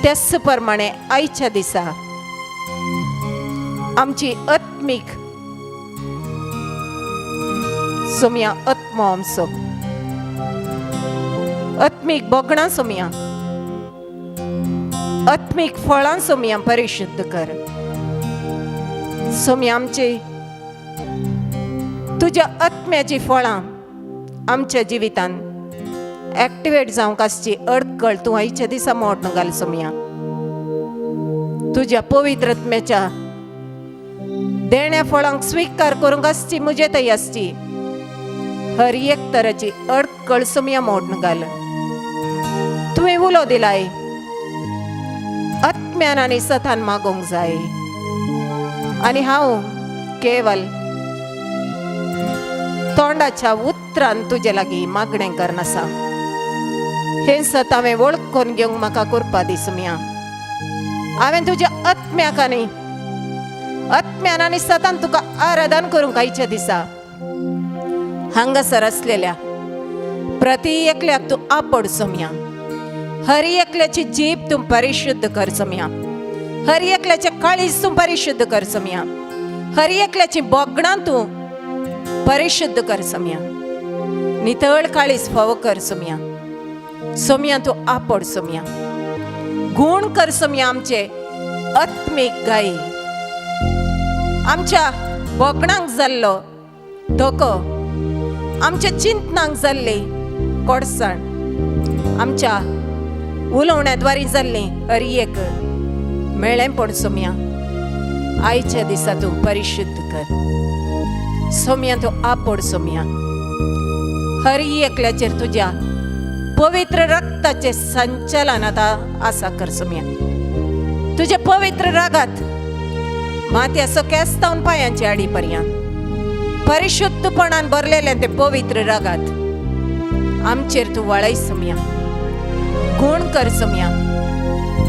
त्याच प्रमाणे आयच्या दिसा आमची आत्मीक सुमया आत्मो आमचो आत्मीक बोगणां सुमया, आत्मीक फळां सुमया परिशुद्ध कर. सुमया आमची तुज्या आत्म्याची फळां आमच्या जिवितान एक्टिवेट जावंक आसची अडकळ तूं आयच्या दिसा मोडून घाल सुमया. तुज्या पवित्र आत्म्याच्या देण्या फळांक स्वीकार करूंक आसची म्हजे थंय आसची हर एक तराची अडकळ सुमया मोडून घाल. तुवें उलो दिलाय आत्म्यान आनी सतान मागोवंक जाय आनी हांव केवल तोंडाच्या उतरान तुजे लागीं मागणें करनासा. हे सत हांवें वळखून घेवंक म्हाका कृपा दी सुमया. हांवें तुज्या आत्म्यान आनी सतान तुका आराधन करूंक आयच्या दिसा हांगासर आसलेल्या प्रति एकल्याक तूं आपड सुमया. हर एकल्याची जीब तूं परिशुद्ध कर सुमया. हर एकल्याचे काळीज तूं परिशुद्ध कर सुमया. हर एकल्याची बोगणां तूं परिशुद्ध कर सुमया. नितळ काळीज फावो कर सुमया. सुमया तूं आपड सुमया. गुण कर सुमया आमचे आत्मीक गायी. आमच्या बोगणांक जाल्लो धोको, आमच्या चिंतनांक जाल्ली कोडसाण, आमच्या उलोवण्याद्वारी जाल्ली हर एक मेळ्ळेंपण सुमया आयच्या दिसा तूं परिशुद्ध कर. सुमया तूं आपड सुमया. हर एकल्याचेर तुज्या पवित्र रक्ताचे संचलन आतां आसा कर सुमया. तुज्या पवित्र रागात माथ्या सकेस्तावन पांयांचे आडी पर्यंत परिशुद्धपणान भरलेले ते पवित्र रागात आमचेर तूं वळय सुमया. गुण कर सुमया.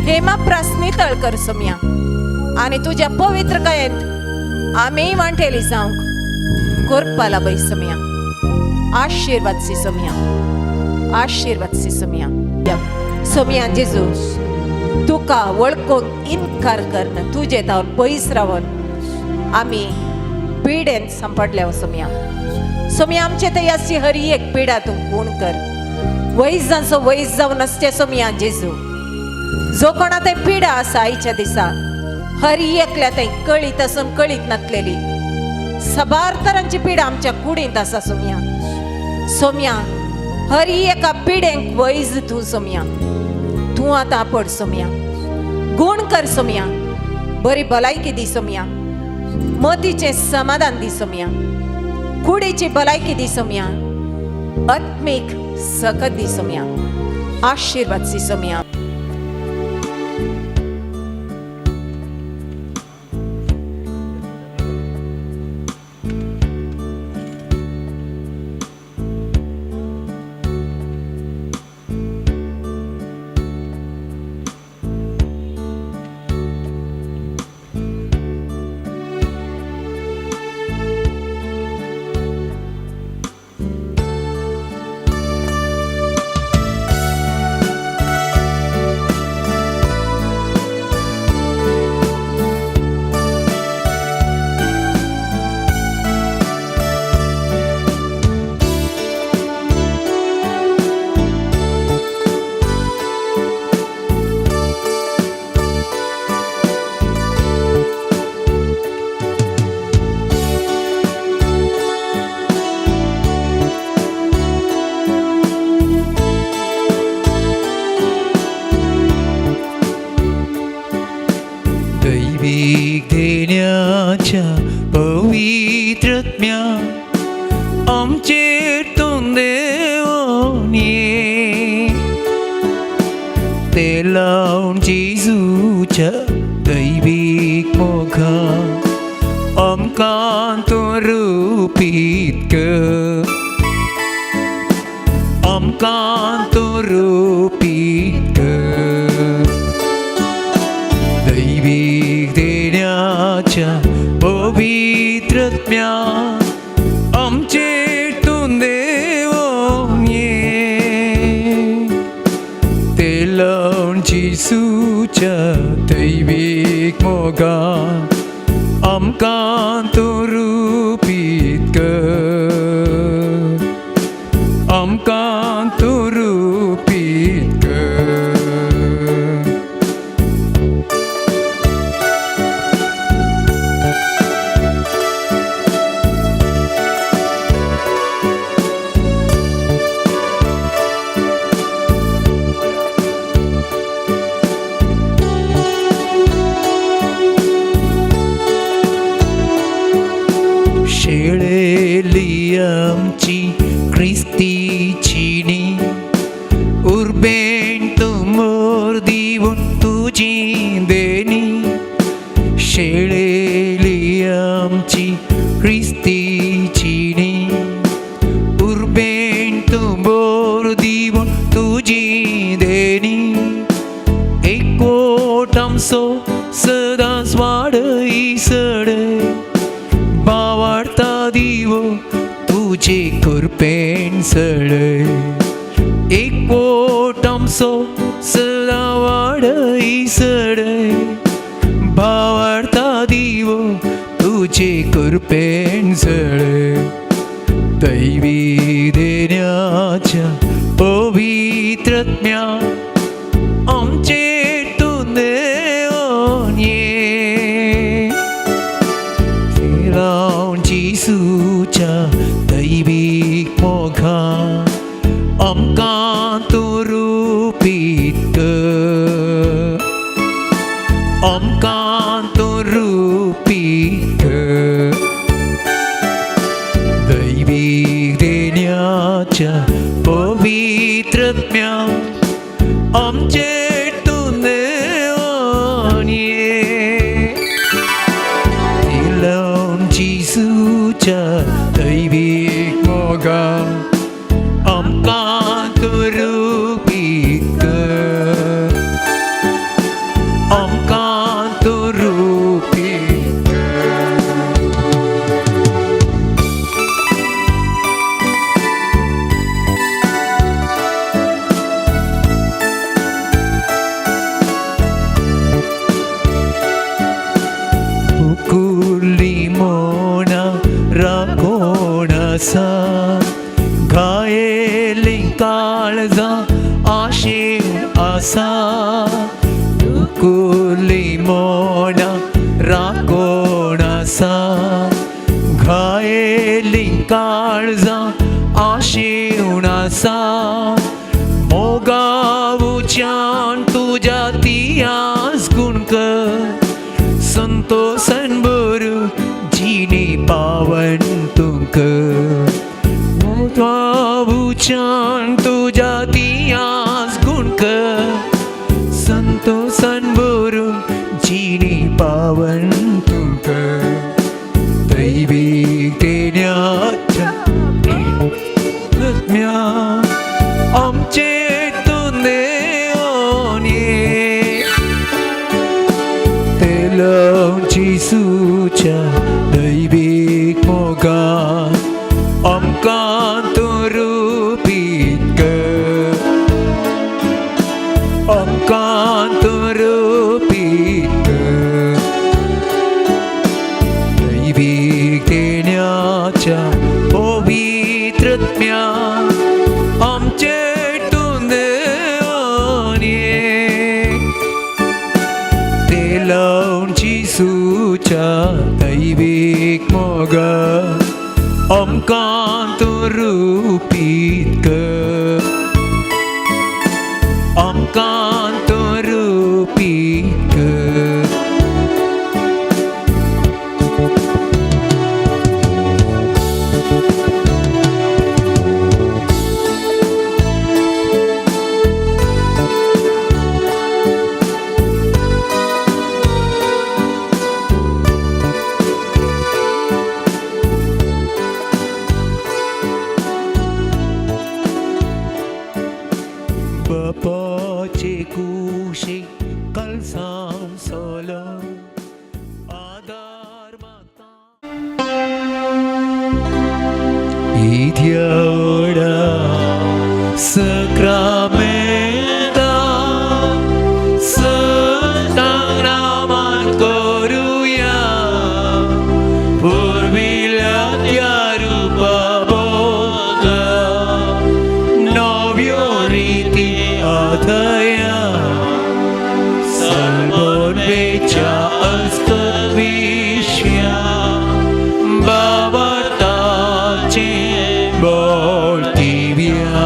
हेमा प्रासनी तळ कर सुमया. आनी तुज्या पवित्र कायेंत आमी वांटेली जावंक कृपा लाभय सुमया. आशीर्वाद सी सुमया. आशीर्वाद सी सुमया. सुमया जेजू तुका वळखूंक इन्कार करन तुजे तावन पयस रावन आमी पिडेन सांपडल्या सुमया. सुमया आमचे थंय आसची हर एक पिडा तूं गुण कर. वैजांचो वैज जावन आसचे सुमया जेजू. जो कोणा थंय पिडा आसा आयच्या दिसा हर एकल्या थंय कळीत आसून कळीत नासलेली सबार तरांची पिडा आमच्या कुडींत आसा सुमया. सुमया हर एका पिडेंक वैज तूं सुमया. तूं आतां आपड सुमया. गुण कर सुमया. बरी भलायकी दी सुमया. मतीचें समाधान दी सुमया. कुडीची भलायकी दी सुमया. आत्मीक सकत दी सुमया. आशीर्वाद सी सुमया. दैविक देण्याच्या पवित्रत्म्या आमचेर तूं देवोन ये. ते लावन जेजूच्या दैविक मोगान आमकां तूं रुपीत कर. आमकां तूं रुपीत कर. दैविक देण्याच्या पवित्रत्म्या आमचेर तूं देवोन ये. ते लावन जेजूच्या दैविक मोगान आमकां तूं रुपीत कर. आमकां तूं रुपीत कर. शेळेली आमची क्रिस्तीची नी उर्बेन तूं मोर दिवून तुजी देणी. शेळेली आमची क्रिस्तीची नी उर्बेन तूं मोर दिवून तुजी देणी. एकवट आमचो सदांच वाडयसर बावार्ता दिवो तुजे कृपेन सळय. एकवट आमचो सदां वाडयसर बावार्ता दिवो तुजे कृपेन सळय. दैवी देण्याच्या पवित्रत्म्या आमचेर तूं देवोन ये. लावन जेजूच्या दैविक मोगान आमकां तूं रुपीत कर. आमकां तूं रुपीत कर. दैविक देण्याच्या पवित्रत्म्या आमचेर तूं देवोन ये. लावन जेजूच्या दैविक मोगान आमकां तूं रुपीत कर. आमकां तूं रुपीत कर. उकुली मोना राखोण आसा घायेली काळजां आशेव आसा. उकुली मोना राखोण आसा घायेली काळजां आशेव आसा. मोगावच्यान तुज्या तियास गुण कर. संतोषन भरू जीने पावन तुमकर. मोगावच्यान तुज्या तियास गुण कर. संतोषन भरू जीने पावन तुमकर. दैविक देण्याच्या पवित्रत्म्या आमचेर तूं देवोन ये. ते लावन जेजूच्या दैविक मोगान आमकां तूं रुपीत कर. आमकां तूं रुपीत कर. दैविक देण्याच्या पवित्रत्म्या आमचेर तूं देवोन ये. ते लावन जेजूच्या दैविक मोगान आमकां तूं रुपीत कर. आमकां तूं रुपीत कर. consolo, आधार माता. Idiota Sacramenta Santang Naman Koruya Purvila Rupa Boga Novio Riti Adaya Salmon Becha Astat Vishya Bhavata Boltivia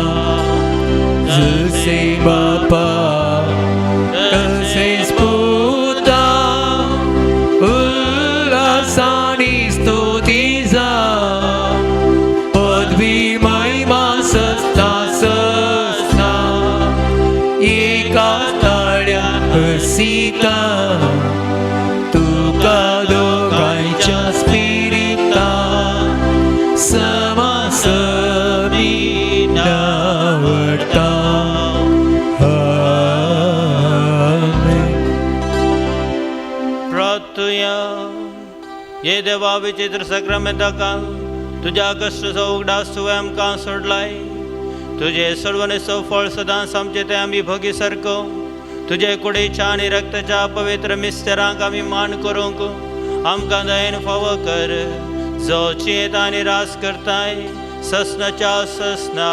Zuse Bapa Zuse Sputa Ulasani Stutiza Podvi Maima Sasta Sasta Eka Tarya Sita Tuka Dogaicha Spirita Sama Sabina Varta Amen. प्रार्थूया ये देवा विचित्र सक्रमेंता तुझ्या कष्ट उघडा स्वयं का सोडलाय तुझे सर्वने फळ सदा समचे ते आम्ही भोगी सारको तुझे कुडीच्या आणि रक्ताच्या पवित्र मिस्टरांक आम्ही मान करूंक आमकां दयेन फाव कर जो चेत आणि रास करताय ससनाच्या ससना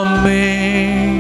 Amen.